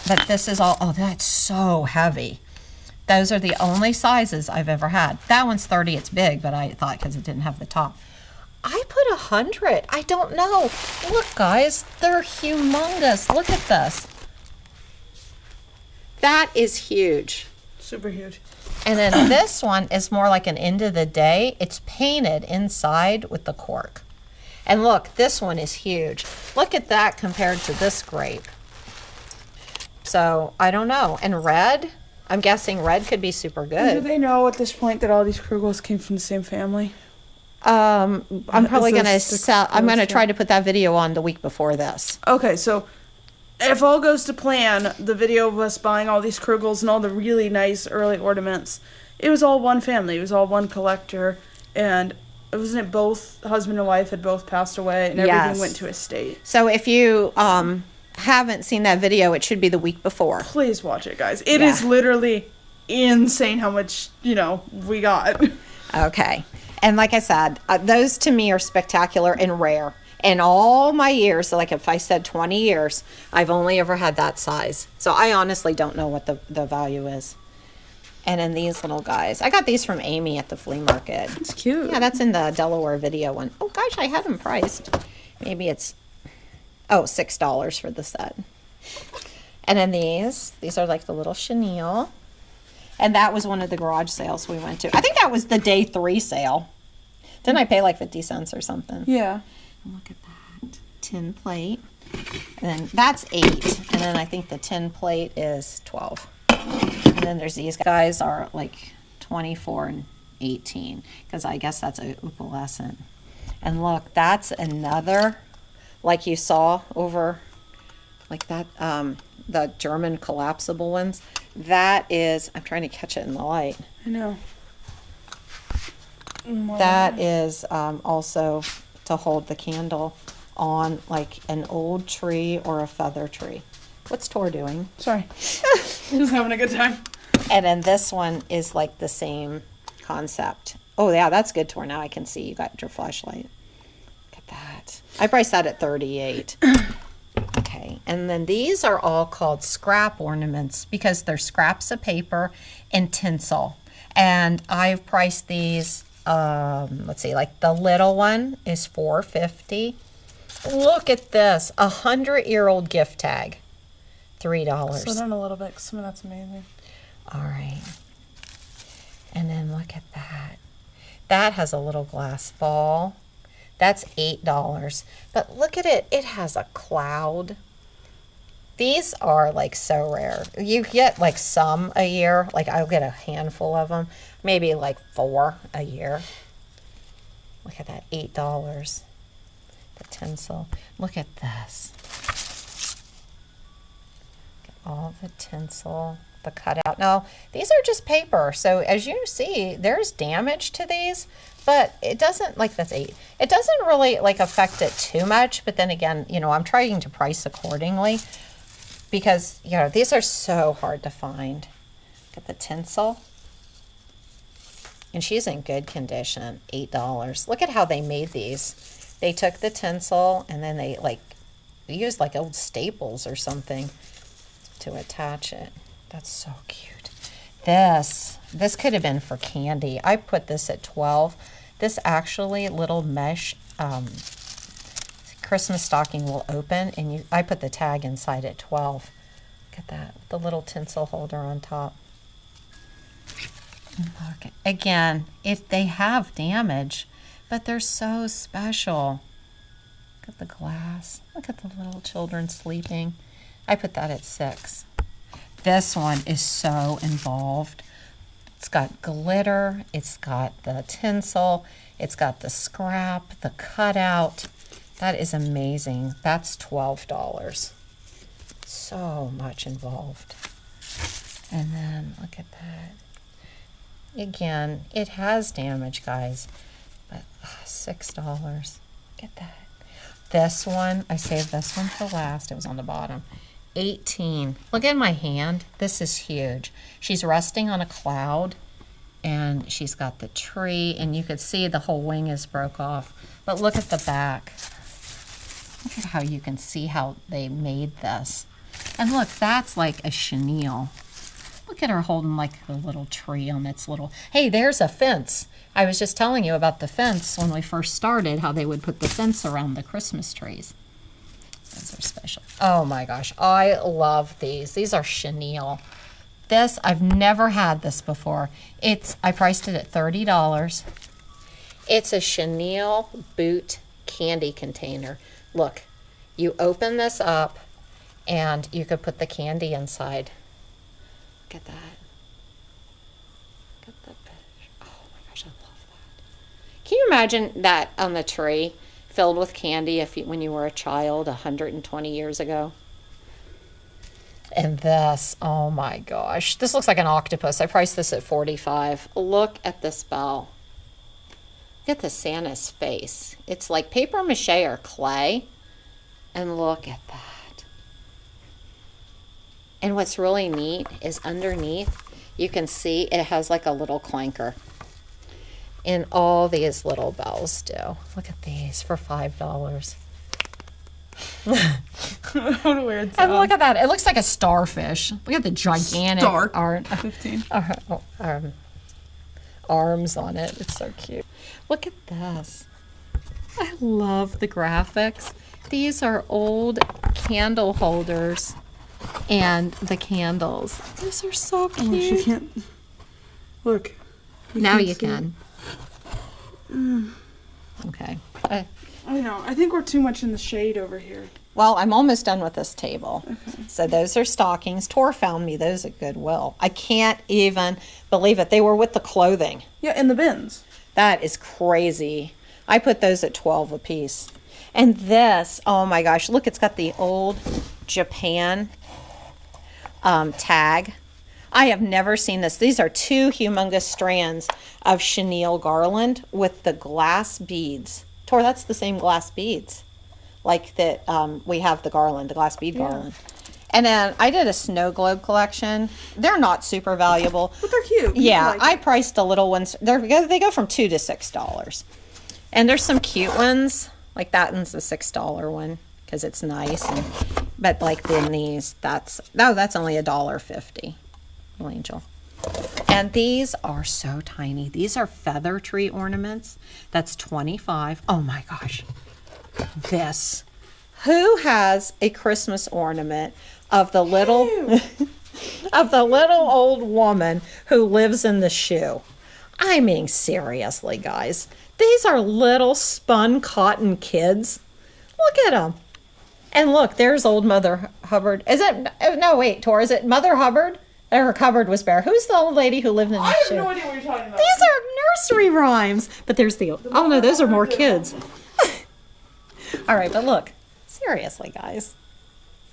But this is all, oh, that's so heavy. Those are the only sizes I've ever had. That one's $30. It's big, but I thought because it didn't have the top. I put $100. I don't know. Look, guys, they're humongous. Look at this. That is huge. Super huge. And then this one is more like an end of the day. It's painted inside with the cork. And look, this one is huge. Look at that compared to this grape. So, I don't know. And red... I'm guessing red could be super good. Do they know at this point that all these Krugels came from the same family? I'm probably going to I'm going to try to put that video on the week before this. Okay, so if all goes to plan, the video of us buying all these Krugels and all the really nice early ornaments, it was all one family. It was all one collector. And wasn't it both husband and wife had both passed away and everything went to estate? So if you haven't seen that video, it should be the week before. Please watch it, guys. It is literally insane how much, we got. Okay. And like I said, those to me are spectacular and rare. In all my years, like if I said 20 years, I've only ever had that size. So I honestly don't know what the value is. And then these little guys. I got these from Amy at the flea market. It's cute. Yeah, that's in the Delaware video one. Oh, gosh, I had them priced. Maybe it's... Oh, $6 for the set. And then these are like the little chenille. And that was one of the garage sales we went to. I think that was the day 3 sale. Didn't I pay like 50 cents or something? Yeah. Look at that. Tin plate. And then that's 8. And then I think the tin plate is 12. And then there's these guys are like 24 and 18. Because I guess that's a opalescent. And look, that's another... like you saw over like that, the German collapsible ones. That is, I'm trying to catch it in the light. I know. That is also to hold the candle on like an old tree or a feather tree. What's Tor doing? Sorry. Just having a good time. And then this one is like the same concept. Oh yeah, that's good, Tor. Now I can see you got your flashlight. Look at that. I priced that at $38. Okay, and then these are all called scrap ornaments because they're scraps of paper and tinsel. And I've priced these, let's see, like the little one is $4.50. Look at this, 100-year-old gift tag, $3. Slow down a little bit, because some of that's amazing. All right. And then look at that. That has a little glass ball. That's $8. But look at it. It has a cloud. These are like so rare. You get like some a year. Like I'll get a handful of them. Maybe like 4 a year. Look at that. $8. The tinsel. Look at this. Get all the tinsel. The cutout. Now, these are just paper. So as you see, there's damage to these, but it doesn't, like that's 8. It doesn't really like affect it too much. But then again, you know, I'm trying to price accordingly because, you know, these are so hard to find. Get the tinsel. And she's in good condition, $8. Look at how they made these. They took the tinsel and then they like used like old staples or something to attach it. That's so cute. This could have been for candy. I put this at 12. This actually little mesh Christmas stocking will open, and I put the tag inside at 12. Look at that, the little tinsel holder on top. Look, again, if they have damage, but they're so special. Look at the glass. Look at the little children sleeping. I put that at 6. This one is so involved. It's got glitter, it's got the tinsel, it's got the scrap, the cutout. That is amazing. That's $12. So much involved. And then look at that. Again, it has damage, guys, but $6. Look at that. This one, I saved this one for last. It was on the bottom. 18. Look at my hand. This is huge. She's resting on a cloud and she's got the tree and you could see the whole wing is broke off. But look at the back. Look at how you can see how they made this. And look, that's like a chenille. Look at her holding like the little tree on its little... Hey, there's a fence. I was just telling you about the fence when we first started, how they would put the fence around the Christmas trees. Those are special. Oh my gosh, I love these. These are chenille. This, I've never had this before. I priced it at $30. It's a chenille boot candy container. Look, you open this up and you could put the candy inside. Look at that. Look at the picture. Oh my gosh, I love that. Can you imagine that on the tree? Filled with candy when you were a child 120 years ago. And this, oh my gosh. This looks like an octopus. I priced this at $45. Look at this bell. Look at the Santa's face. It's like paper mache or clay. And look at that. And what's really neat is underneath, you can see it has like a little clanker. And all these little bells do. Look at these for $5. What a weird sound. And look at that. It looks like a starfish. Look at the gigantic 15. Arms on it. It's so cute. Look at this. I love the graphics. These are old candle holders and the candles. These are so cute. Oh, she can't. Look. Now you can. Okay. I know. I think we're too much in the shade over here. Well, I'm almost done with this table. Okay. So those are stockings. Tor found me those at Goodwill. I can't even believe it. They were with the clothing. Yeah, in the bins. That is crazy. I put those at 12 a piece. And this, oh my gosh, look, it's got the old Japan tag I have never seen this. These are 2 humongous strands of chenille garland with the glass beads. Tor, that's the same glass beads like that we have the garland, the glass bead garland. And then I did a snow globe collection. They're not super valuable. But they're cute. Yeah, I priced the little ones. They go from $2 to $6. And there's some cute ones. Like that one's the $6 one because it's nice. But like then these, that's only $1.50. Little angel. And these are so tiny. These are feather tree ornaments. That's $25. Oh my gosh. This. Who has a Christmas ornament of the little of the little old woman who lives in the shoe? I mean, seriously, guys. These are little spun cotton kids. Look at them. And look, there's old Mother Hubbard. Is it? No, wait, Tor. Is it Mother Hubbard? Her cupboard was bare. Who's the old lady who lived in the shoe? I have no idea what you're talking about. These are nursery rhymes. But there's the oh no, those are more kids. All right, but look. Seriously, guys.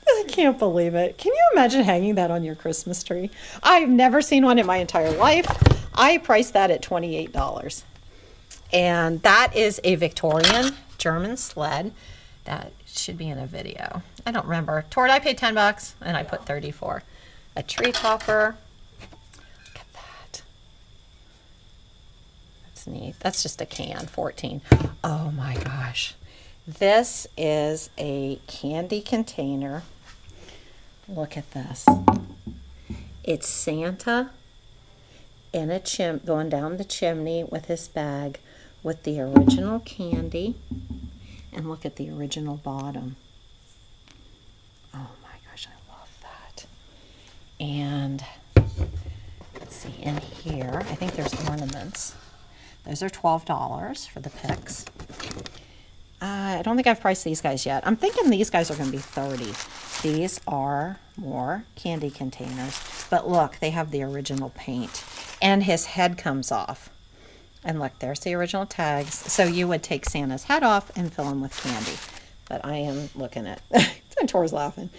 I can't believe it. Can you imagine hanging that on your Christmas tree? I've never seen one in my entire life. I priced that at $28. And that is a Victorian German sled. That should be in a video. I don't remember. Toward I paid $10 and I put 34. A tree topper. Look at that. That's neat. That's just a can, 14. Oh my gosh. This is a candy container. Look at this. It's Santa in a going down the chimney with his bag with the original candy. And look at the original bottom. Oh my gosh, I love that. And let's see, in here, I think there's ornaments. Those are $12 for the picks. I don't think I've priced these guys yet. I'm thinking these guys are going to be $30. These are more candy containers. But look, they have the original paint. And his head comes off. And look, there's the original tags. So you would take Santa's head off and fill him with candy. But I am looking at... Tor's laughing.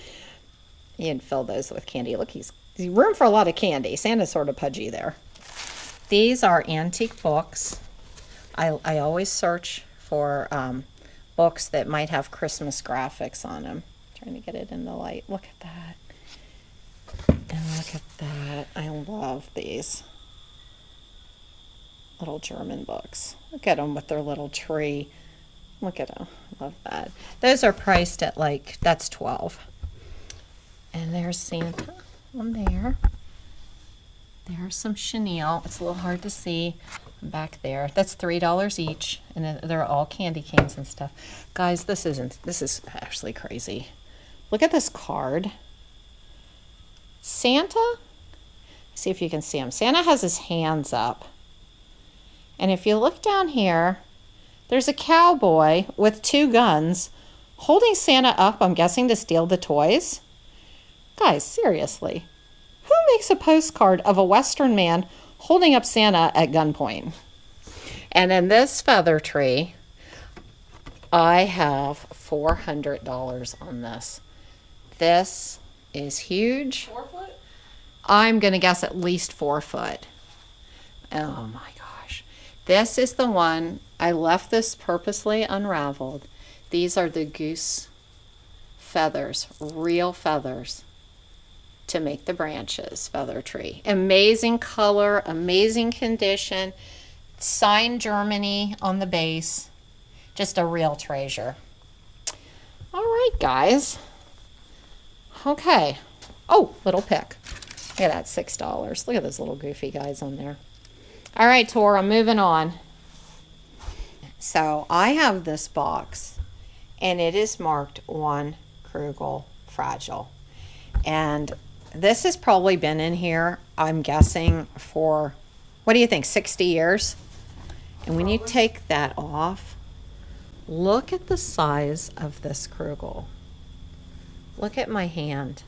You'd fill those with candy. Look, he's room for a lot of candy. Santa's sort of pudgy there. These are antique books. I always search for... books that might have Christmas graphics on them. Trying to get it in the light. Look at that. And look at that. I love these little German books. Look at them with their little tree. Look at them. Love that. Those are priced at that's 12. And there's Santa on there. There's some chenille. It's a little hard to see back there. That's $3 each, and they're all candy canes and stuff. Guys, this is actually crazy. Look at this card. Santa, see if you can see him. Santa has his hands up. And if you look down here, there's a cowboy with 2 guns holding Santa up, I'm guessing, to steal the toys. Guys, seriously. Who makes a postcard of a Western man holding up Santa at gunpoint? And in this feather tree, I have $400 on this. This is huge. 4 foot? I'm going to guess at least 4 foot. Oh my gosh. This is the one, I left this purposely unraveled. These are the goose feathers, real feathers, to make the branches feather tree. Amazing color, amazing condition. Signed Germany on the base. Just a real treasure. All right, guys. Okay. Oh, little pick. Look at that, $6. Look at those little goofy guys on there. All right, Tor, I'm moving on. So I have this box, and it is marked 1 Krugel Fragile. And this has probably been in here, I'm guessing, for, what do you think, 60 years? And when you take that off, look at the size of this Krugel. Look at my hand.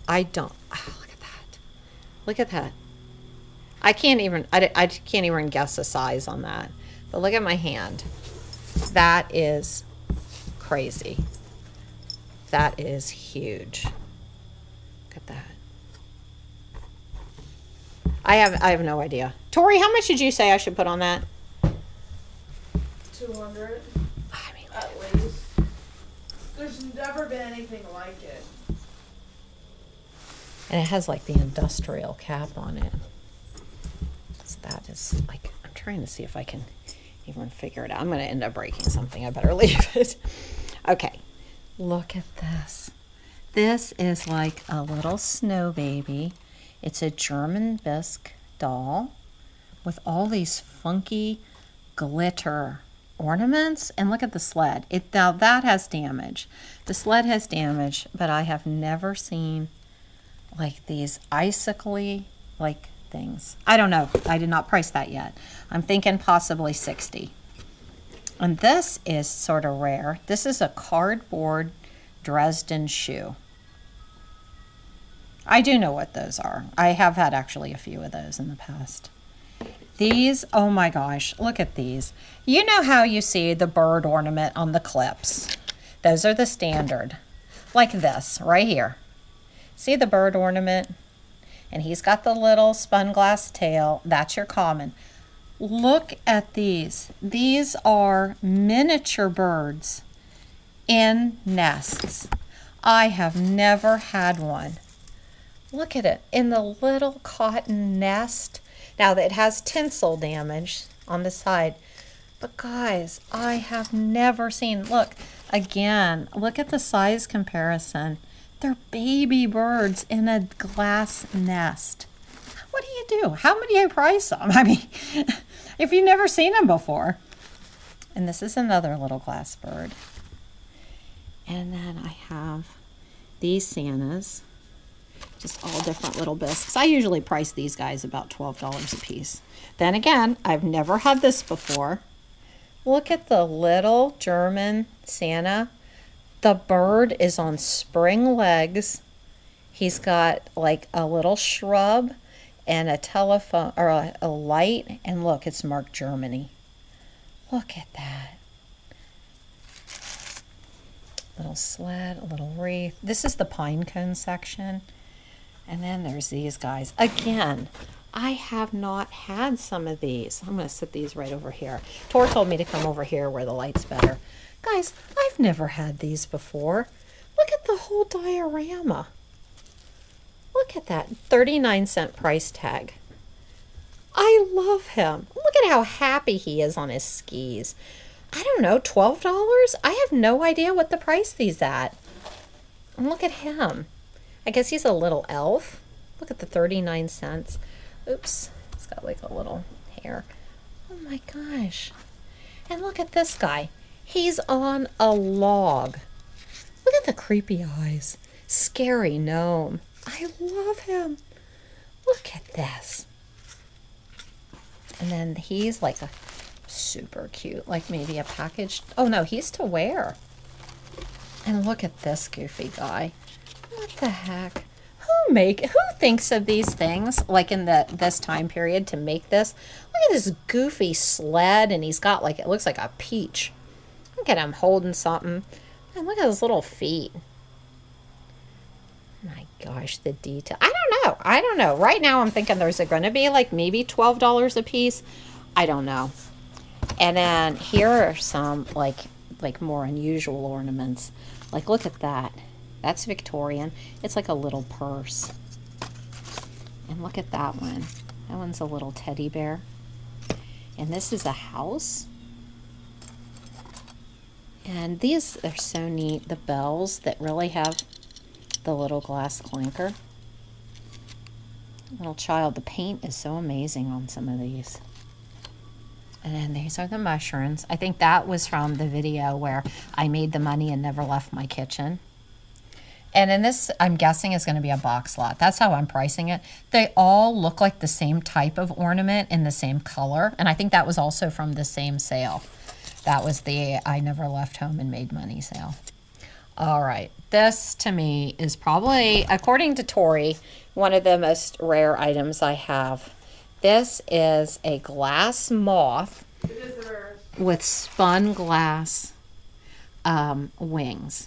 Look at that. Look at that. I can't even guess a size on that. But look at my hand. That is crazy. That is huge. Look at that. I have no idea. Tori, how much did you say I should put on that? 200. I mean, At least. There's never been anything like it. and it has like the industrial cap on it. So that is like, I'm trying to see if I can even figure it out. I'm going to end up breaking something. I better leave it. Okay, look at this. This is like a little snow baby. It's a German bisque doll with all these funky glitter ornaments. And look at the sled. Now that has damage. The sled has damage, but I have never seen like these icicly like things. I don't know. I did not price that yet. I'm thinking possibly 60. And this is sort of rare. This is a cardboard Dresden shoe. I do know what those are. I have had actually a few of those in the past. These, oh my gosh, look at these. You know how you see the bird ornament on the clips? Those are the standard. Like this, right here. See the bird ornament? And he's got the little spun glass tail. That's your common. Look at these. These are miniature birds in nests. I have never had one. Look at it in the little cotton nest. Now it has tinsel damage on the side. But guys, I have never seen, look, again, look at the size comparison. They're baby birds in a glass nest. What do you do? How do you price them? I mean, if you've never seen them before. And this is another little glass bird. And then I have these Santas. Just all different little bisques. I usually price these guys about $12 a piece. Then again, I've never had this before. Look at the little German Santa. The bird is on spring legs. He's got like a little shrub and a telephone or a light. And look, it's marked Germany. Look at that. Little sled, a little wreath. This is the pine cone section. And then there's these guys. Again, I have not had some of these. I'm going to set these right over here. Tor told me to come over here where the light's better. Guys, I've never had these before. Look at the whole diorama. Look at that 39-cent price tag. I love him. Look at how happy he is on his skis. I don't know, $12? I have no idea what the price these at. And look at him. I guess he's a little elf. Look at the 39 cents. Oops, it's got like a little hair. Oh my gosh. And look at this guy. He's on a log. Look at the creepy eyes. Scary gnome. I love him. Look at this. And then he's like a super cute, like maybe a package. Oh no, he's to wear. And look at this goofy guy. What the heck? Who thinks of these things like in this time period to make this? Look at this goofy sled, and he's got like, it looks like a peach. Look at him holding something. And look at his little feet. My gosh, the detail. I don't know. Right now I'm thinking there's going to be like maybe $12 a piece. I don't know. And then here are some like more unusual ornaments. Like look at that. That's Victorian. It's like a little purse. And look at that one. That one's a little teddy bear. And this is a house. And these are so neat. The bells that really have the little glass clinker. Little child. The paint is so amazing on some of these. And then these are the mushrooms. I think that was from the video where I made the money and never left my kitchen. And in this, I'm guessing, is going to be a box lot. That's how I'm pricing it. They all look like the same type of ornament in the same color. And I think that was also from the same sale. That was the I never left home and made money sale. All right. This, to me, is probably, according to Tori, one of the most rare items I have. This is a glass moth with spun glass wings.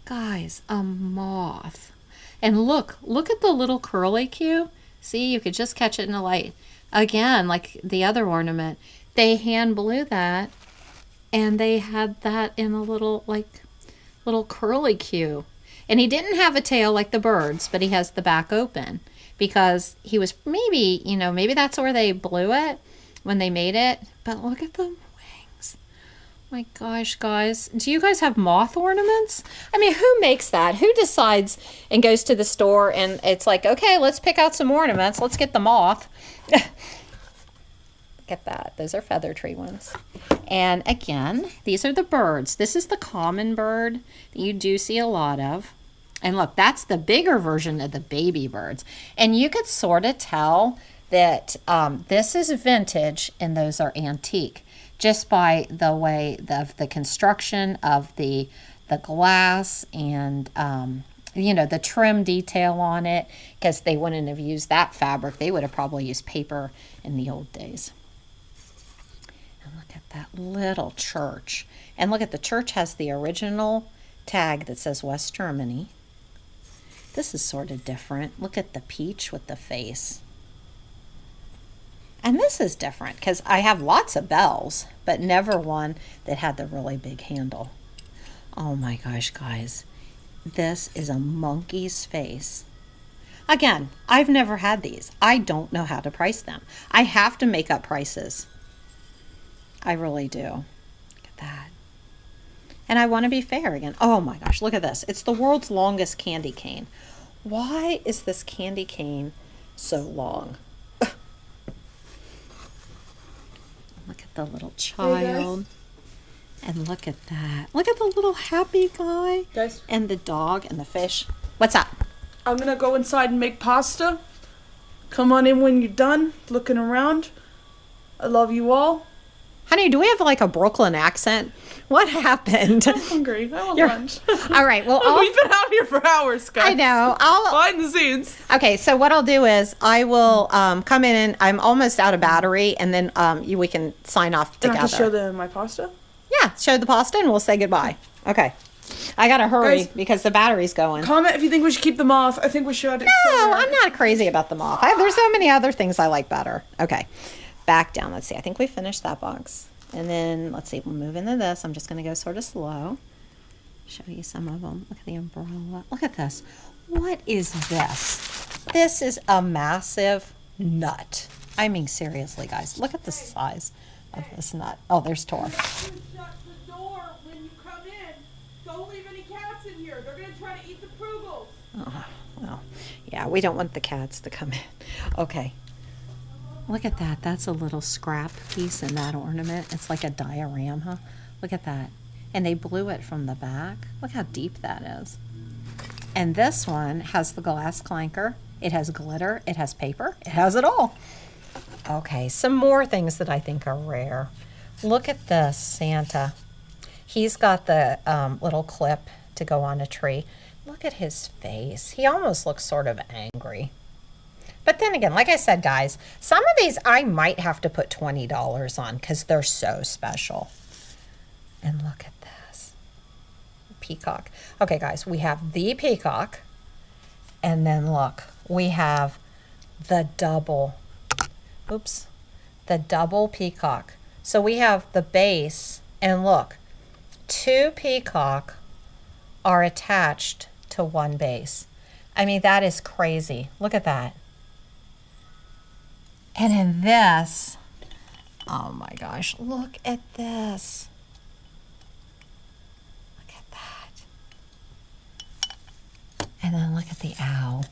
Guys, a moth. And look at the little curly Q. See, you could just catch it in the light. Again, like the other ornament, they hand blew that, and they had that in a little, like, little curly Q. And he didn't have a tail like the birds, but he has the back open because he was maybe, you know, maybe that's where they blew it when they made it. But look at the wings. My gosh, guys. Do you guys have moth ornaments? I mean, who makes that? Who decides and goes to the store and it's like, okay, let's pick out some ornaments. Let's get the moth. Look at that. Those are feather tree ones. And again, these are the birds. This is the common bird that you do see a lot of. And look, that's the bigger version of the baby birds. And you could sort of tell that this is vintage and those are antique just by the way of the construction of the glass and you know, the trim detail on it, because they wouldn't have used that fabric. They would have probably used paper in the old days. And look at that little church. And look at the church has the original tag that says West Germany. This is sort of different. Look at the peach with the face. And this is different because I have lots of bells, but never one that had the really big handle. Oh my gosh, guys. This is a monkey's face. Again, I've never had these. I don't know how to price them. I have to make up prices. I really do. Look at that. And I want to be fair again. Oh my gosh, look at this. It's the world's longest candy cane. Why is this candy cane so long? Look at the little child. And look at that. Look at the little happy guy. Guys. And the dog and the fish. What's up? I'm going to go inside and make pasta. Come on in when you're done looking around. I love you all. Honey, do we have like a Brooklyn accent? What happened? I'm hungry. I want lunch. All right. Well, we've been out here for hours, guys. I know. Behind the scenes. Okay, so what I'll do is I will come in and I'm almost out of battery, and then we can sign off Do I together. have to show them my pasta? Yeah, show the pasta and we'll say goodbye. Okay. I gotta hurry Guys, because the battery's going. Comment if you think we should keep them off. I think we should. No, I'm not crazy about them off. There's so many other things I like better. Okay, back down. Let's see. I think we finished that box. And then, let's see, we'll move into this. I'm just going to go sort of slow. Show you some of them. Look at the umbrella. Look at this. What is this? This is a massive nut. I mean, seriously, guys. Look at the size of this nut. Oh, there's Tor. Shut the door when you come in. Don't leave any cats in here. They're going to try to eat the Prugels. Oh, well, yeah, we don't want the cats to come in. Okay. Look at that. That's a little scrap piece in that ornament. It's like a diorama. Look at that. And they blew it from the back. Look how deep that is. And this one has the glass clanker. It has glitter. It has paper. It has it all. Okay, some more things that I think are rare. Look at this Santa. He's got the little clip to go on a tree. Look at his face. He almost looks sort of angry. But then again, like I said, guys, some of these I might have to put $20 on because they're so special. And look at this. Peacock. Okay, guys, we have the peacock. And then look, we have the double. Oops. The double peacock. So we have the base. And look, 2 peacock are attached to 1 base. I mean, that is crazy. Look at that. And in this, oh my gosh, look at this. Look at that. And then look at the owl.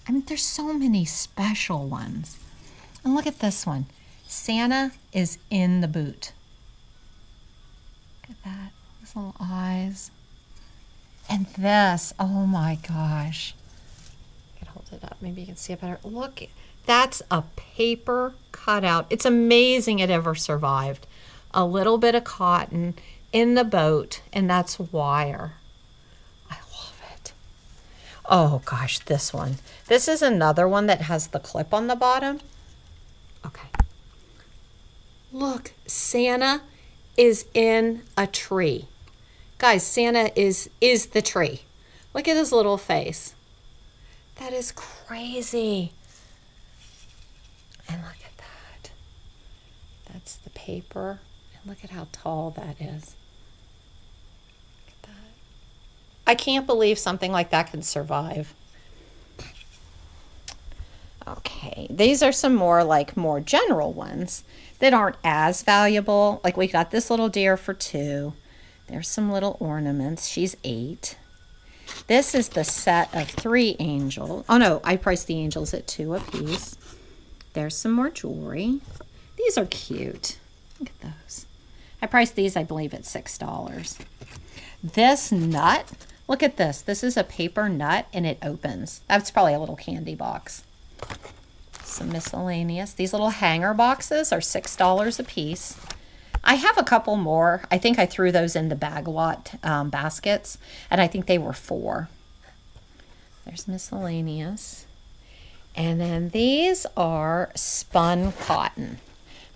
I mean, there's so many special ones. And look at this one. Santa is in the boot. Look at that. His little eyes. And this, oh my gosh. I can hold it up. Maybe you can see it better. Look. That's a paper cutout. It's amazing it ever survived. A little bit of cotton in the boat, and that's wire. I love it. Oh gosh, this one. This is another one that has the clip on the bottom. Okay. Look, Santa is in a tree. Guys, Santa is the tree. Look at his little face. That is crazy. And look at that. That's the paper. And look at how tall that is. Look at that. I can't believe something like that can survive. Okay, these are some more general ones that aren't as valuable. Like we got this little deer for $2. There's some little ornaments. She's $8. This is the set of 3 angels. Oh no, I priced the angels at $2 a piece. There's some more jewelry. These are cute. Look at those. I priced these, I believe, at $6. This nut, look at this. This is a paper nut and it opens. That's probably a little candy box. Some miscellaneous. These little hanger boxes are $6 a piece. I have a couple more. I think I threw those in the bag lot baskets, and I think they were $4. There's miscellaneous. And then these are spun cotton.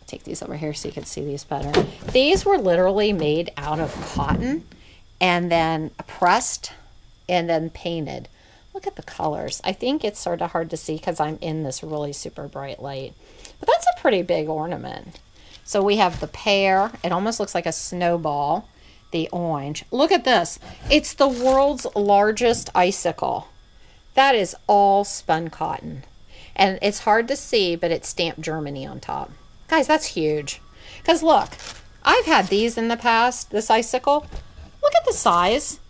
I'll take these over here so you can see these better. These were literally made out of cotton and then pressed and then painted. Look at the colors. I think it's sort of hard to see because I'm in this really super bright light. But that's a pretty big ornament. So we have the pear. It almost looks like a snowball. The orange. Look at this. It's the world's largest icicle. That is all spun cotton. And it's hard to see, but it's stamped Germany on top. Guys, that's huge. Because look, I've had these in the past, this icicle. Look at the size.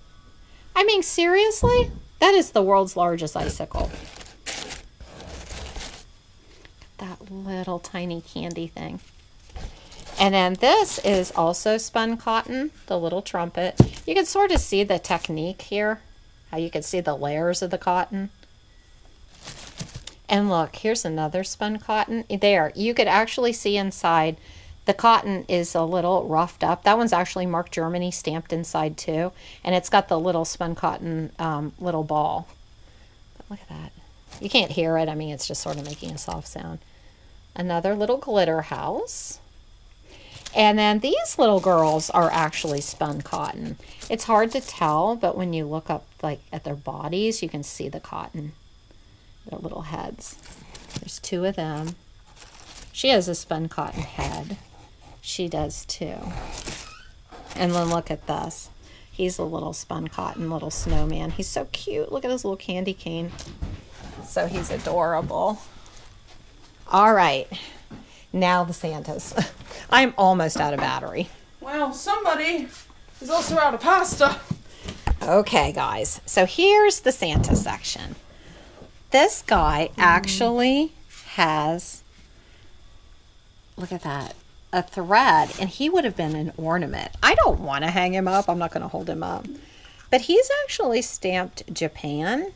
I mean, seriously? That is the world's largest icicle. That little tiny candy thing. And then this is also spun cotton, the little trumpet. You can sort of see the technique here, how you can see the layers of the cotton. And look, here's another spun cotton. There, you could actually see inside. The cotton is a little roughed up. That one's actually marked Germany stamped inside too. And it's got the little spun cotton little ball. But look at that. You can't hear it. I mean, it's just sort of making a soft sound. Another little glitter house. And then these little girls are actually spun cotton. It's hard to tell, but when you look up like at their bodies, you can see the cotton. Their little heads. There's 2 of them. She has a spun cotton head. She does too. And then look at this. He's a little spun cotton little snowman. He's so cute. Look at his little candy cane. So he's adorable. All right. Now the Santas. I'm almost out of battery. Well, somebody is also out of pasta. Okay, guys. So here's the Santa section. This guy actually has, look at that, a thread, and he would have been an ornament. I don't want to hang him up. I'm not going to hold him up. But he's actually stamped Japan,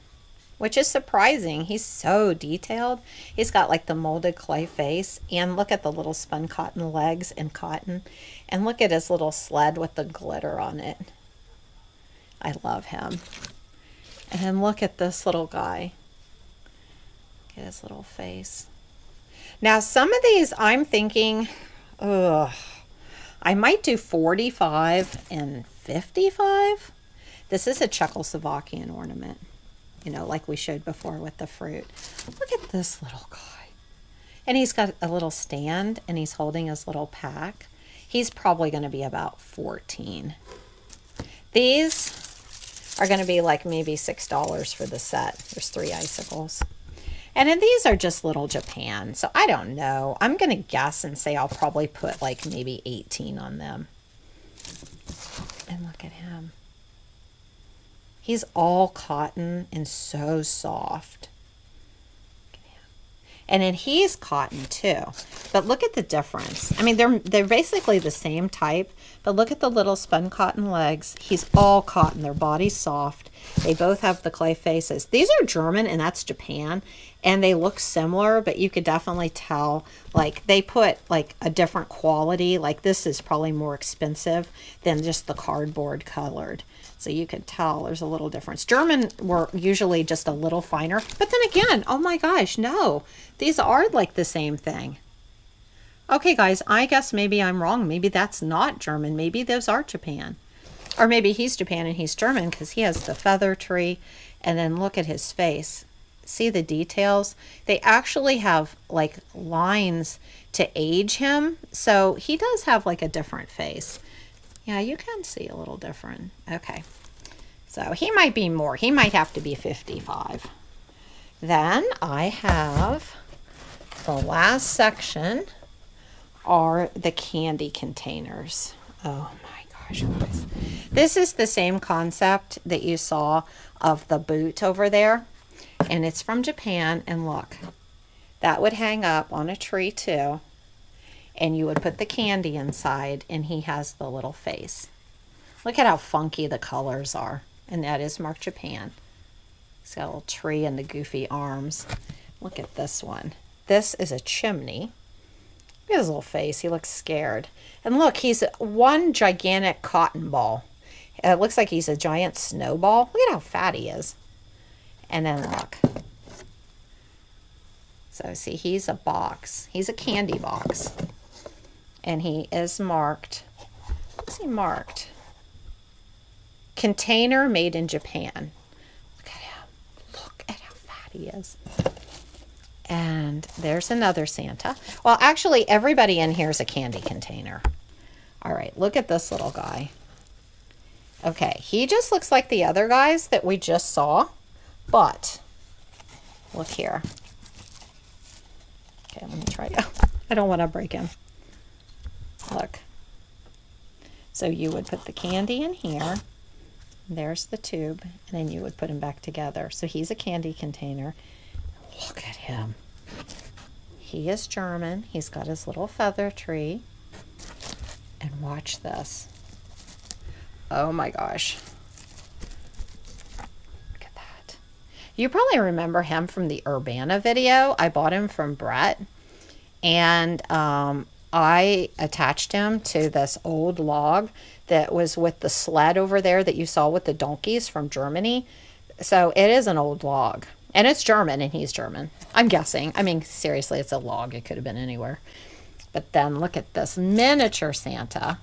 which is surprising. He's so detailed. He's got like the molded clay face, and look at the little spun cotton legs and cotton, and look at his little sled with the glitter on it. I love him. And then look at this little guy. Look at his little face. Now some of these I'm thinking, ugh, I might do 45 and 55. This is a Czechoslovakian ornament. You know, like we showed before with the fruit. Look at this little guy. And he's got a little stand, and he's holding his little pack. He's probably going to be about 14. These are going to be like maybe $6 for the set. There's 3 icicles. And then these are just little Japan. So I don't know. I'm going to guess and say I'll probably put like maybe 18 on them. And look at him. He's all cotton and so soft. And then he's cotton too. But look at the difference. I mean, they're basically the same type, but look at the little spun cotton legs. He's all cotton. Their body's soft. They both have the clay faces. These are German and that's Japan. And they look similar, but you could definitely tell, like, they put, like, a different quality. Like, this is probably more expensive than just the cardboard colored. So you could tell there's a little difference. German were usually just a little finer. But then again, oh my gosh, no. These are, like, the same thing. Okay, guys, I guess maybe I'm wrong. Maybe that's not German. Maybe those are Japan. Or maybe he's Japan and he's German because he has the feather tree. And then look at his face. see the details? They actually have like lines to age him. So he does have like a different face. Yeah, you can see a little different. Okay. So he might be more. He might have to be 55. Then I have the last section are the candy containers. Oh my gosh, guys. This is the same concept that you saw of the boot over there. And it's from Japan. And look, that would hang up on a tree too. And you would put the candy inside and he has the little face. Look at how funky the colors are. And that is marked Japan. It's got a little tree and the goofy arms. Look at this one. This is a chimney. Look at his little face. He looks scared. And look, he's one gigantic cotton ball. It looks like he's a giant snowball. Look at how fat he is. And then look. So see, he's a box. He's a candy box. And he is marked. What's he marked? Container made in Japan. Look at him. Look at how fat he is. And there's another Santa. Well, actually, everybody in here is a candy container. All right, look at this little guy. Okay, he just looks like the other guys that we just saw. But, look here. Okay, let me try. Oh, I don't want to break him. Look. So you would put the candy in here. There's the tube. And then you would put him back together. So he's a candy container. Look at him. He is German. He's got his little feather tree. And watch this. Oh my gosh. Look at that. You probably remember him from the Urbana video. I bought him from Brite. And I attached him to this old log that was with the sled over there that you saw with the donkeys from Germany. So it is an old log. And it's German, and he's German. I'm guessing. I mean, seriously, it's a log. It could have been anywhere. But then look at this miniature Santa.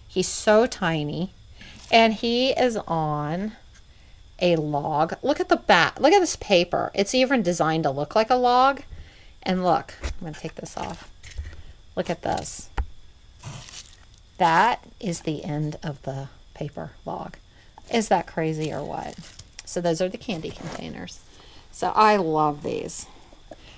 He's so tiny. And he is on a log. Look at the back. Look at this paper. It's even designed to look like a log. And look, I'm going to take this off. Look at this. That is the end of the paper log. Is that crazy or what? So those are the candy containers. So I love these.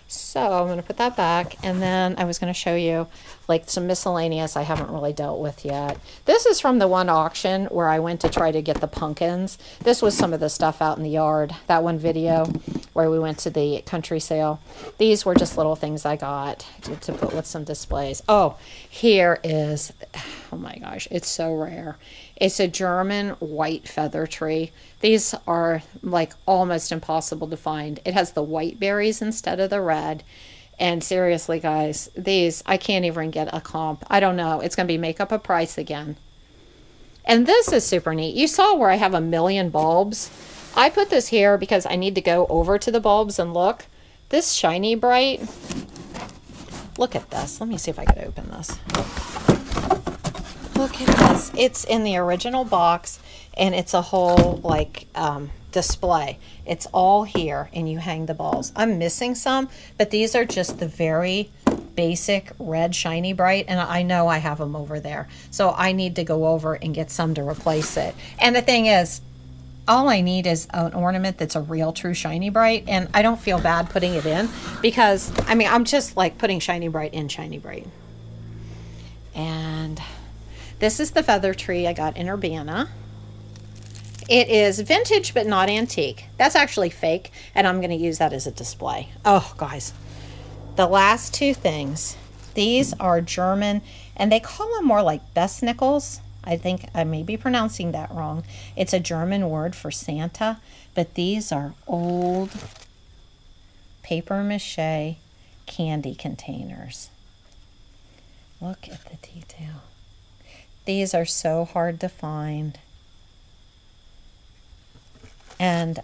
So I'm going to put that back, and then I was going to show you like some miscellaneous I haven't really dealt with yet. This is from the one auction where I went to try to get the pumpkins. This was some of the stuff out in the yard. That one video where we went to the country sale. These were just little things I got to put with some displays. Oh, here is, oh my gosh, it's so rare. It's a German white feather tree. These are like almost impossible to find. It has the white berries instead of the red. And seriously, guys, these, I can't even get a comp. I don't know. It's going to be make up a price again. And this is super neat. You saw where I have a million bulbs. I put this here because I need to go over to the bulbs and look. This shiny Brite. Look at this. Let me see if I can open this. Look at this. It's in the original box, and it's a whole like display. It's all here, and you hang the balls. I'm missing some, but these are just the very basic red shiny Brite, and I know I have them over there. So I need to go over and get some to replace it. And the thing is, all I need is an ornament that's a real true shiny Brite, and I don't feel bad putting it in because, I mean, I'm just like putting shiny Brite in shiny Brite. And this is the feather tree I got in Urbana. It is vintage but not antique. That's actually fake, and I'm going to use that as a display. Oh, guys. The last two things. These are German, and they call them more like Besnickels. I think I may be pronouncing that wrong. It's a German word for Santa, but these are old paper mache candy containers. Look at the detail. These are so hard to find. And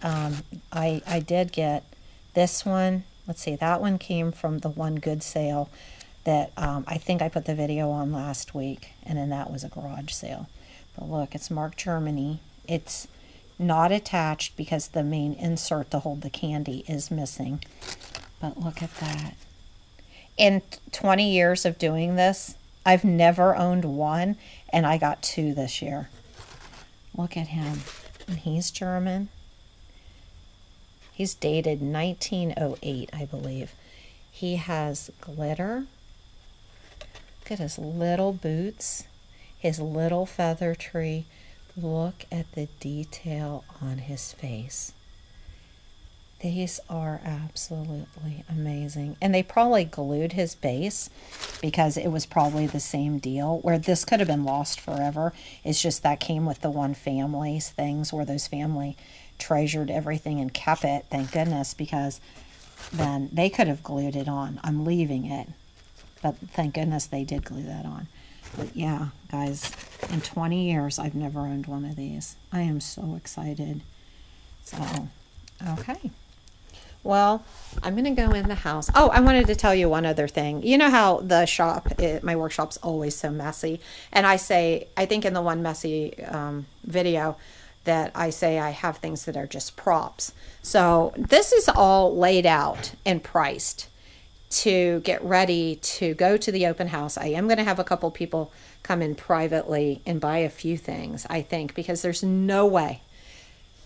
I did get this one. Let's see, that one came from the One Good sale that I think I put the video on last week. And then that was a garage sale. But look, it's marked Germany. It's not attached because the main insert to hold the candy is missing. But look at that. In 20 years of doing this, I've never owned one, and I got 2 this year. Look at him. And he's German. He's dated 1908, I believe. He has glitter. Look at his little boots, his little feather tree. Look at the detail on his face. These are absolutely amazing. And they probably glued his base because it was probably the same deal where this could have been lost forever. It's just that came with the one family's things where those family treasured everything and kept it, thank goodness, because then they could have glued it on. I'm leaving it. But thank goodness they did glue that on. But yeah, guys, in 20 years, I've never owned one of these. I am so excited. So, okay. Well, I'm going to go in the house. Oh, I wanted to tell you one other thing. You know how the shop, my workshop's always so messy. And I say, I think in the one messy video that I say I have things that are just props. So this is all laid out and priced to get ready to go to the open house. I am going to have a couple people come in privately and buy a few things, I think, because there's no way.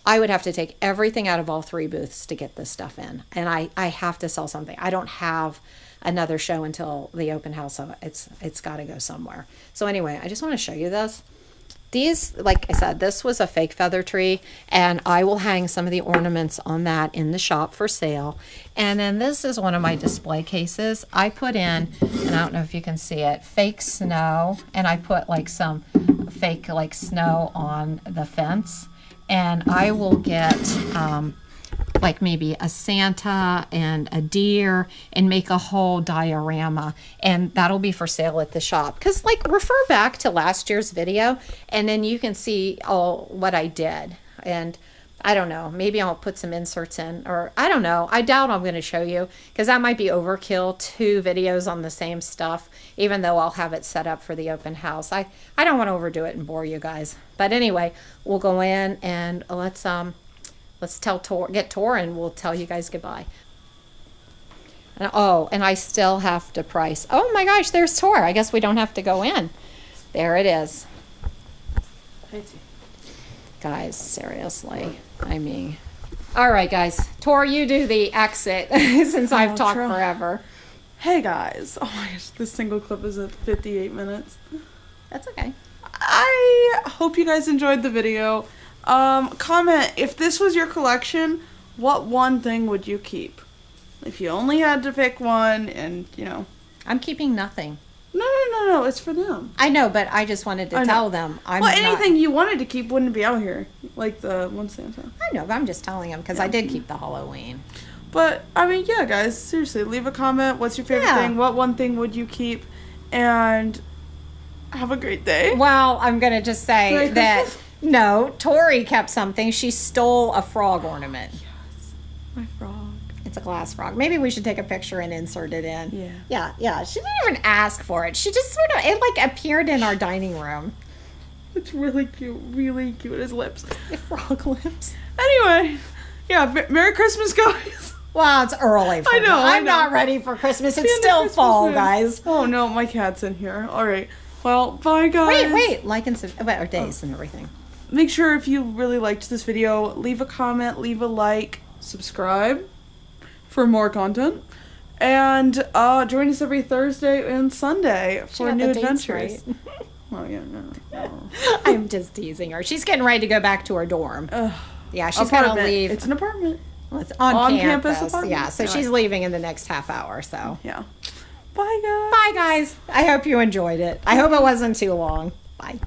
I would have to take everything out of all 3 booths to get this stuff in. And I have to sell something. I don't have another show until the open house, so it's got to go somewhere. So anyway, I just want to show you this. These, like I said, this was a fake feather tree, and I will hang some of the ornaments on that in the shop for sale. And then this is one of my display cases. I put in, and I don't know if you can see it, fake snow, and I put like some fake like snow on the fence. And I will get like maybe a Santa and a deer and make a whole diorama, and that'll be for sale at the shop. Because like refer back to last year's video and then you can see all what I did. And I don't know, maybe I'll put some inserts in, or I don't know. I doubt I'm going to show you because that might be overkill, 2 videos on the same stuff, even though I'll have it set up for the open house. I don't want to overdo it and bore you guys. But anyway, we'll go in and let's tell Tor, get Tor, and we'll tell you guys goodbye. And, oh, and I still have to price. Oh my gosh, there's Tor. I guess we don't have to go in. There it is. Guys, seriously. I mean, all right, guys. Tor, you do the exit since I've talked forever. Hey, guys. Oh my gosh, this single clip is at 58 minutes. That's okay. I hope you guys enjoyed the video. Comment, if this was your collection, what one thing would you keep? If you only had to pick one and, you know. I'm keeping nothing. No, it's for them. I know, but I just wanted to tell them. Anything you wanted to keep wouldn't be out here, like the one Santa. I know, but I'm just telling them because I did keep the Halloween. But, I mean, yeah, guys, seriously, leave a comment. What's your favorite thing? What one thing would you keep? And have a great day. Well, I'm going to just say that, no, Tori kept something. She stole a frog ornament. Yes, my frog. It's a glass frog. Maybe we should take a picture and insert it in. Yeah. She didn't even ask for it. She just sort of, it like appeared in our dining room. It's really cute. His lips. The frog lips. Anyway, yeah, Merry Christmas, guys. Well, it's early. I know. I'm not ready for Christmas. It's still fall, guys. Oh no, my cat's in here. All right. Well, bye, guys. Wait. Like and our days and everything. Make sure if you really liked this video, leave a comment, leave a like, subscribe for more content, and join us every Thursday and Sunday for new adventures. Right. Oh yeah, no. I'm just teasing her. She's getting ready to go back to her dorm. Yeah, she's gonna leave. It's an apartment. Well, it's on campus apartment. Yeah, so she's leaving in the next half hour. So yeah. Bye guys. Bye guys. I hope you enjoyed it. I hope it wasn't too long. Bye.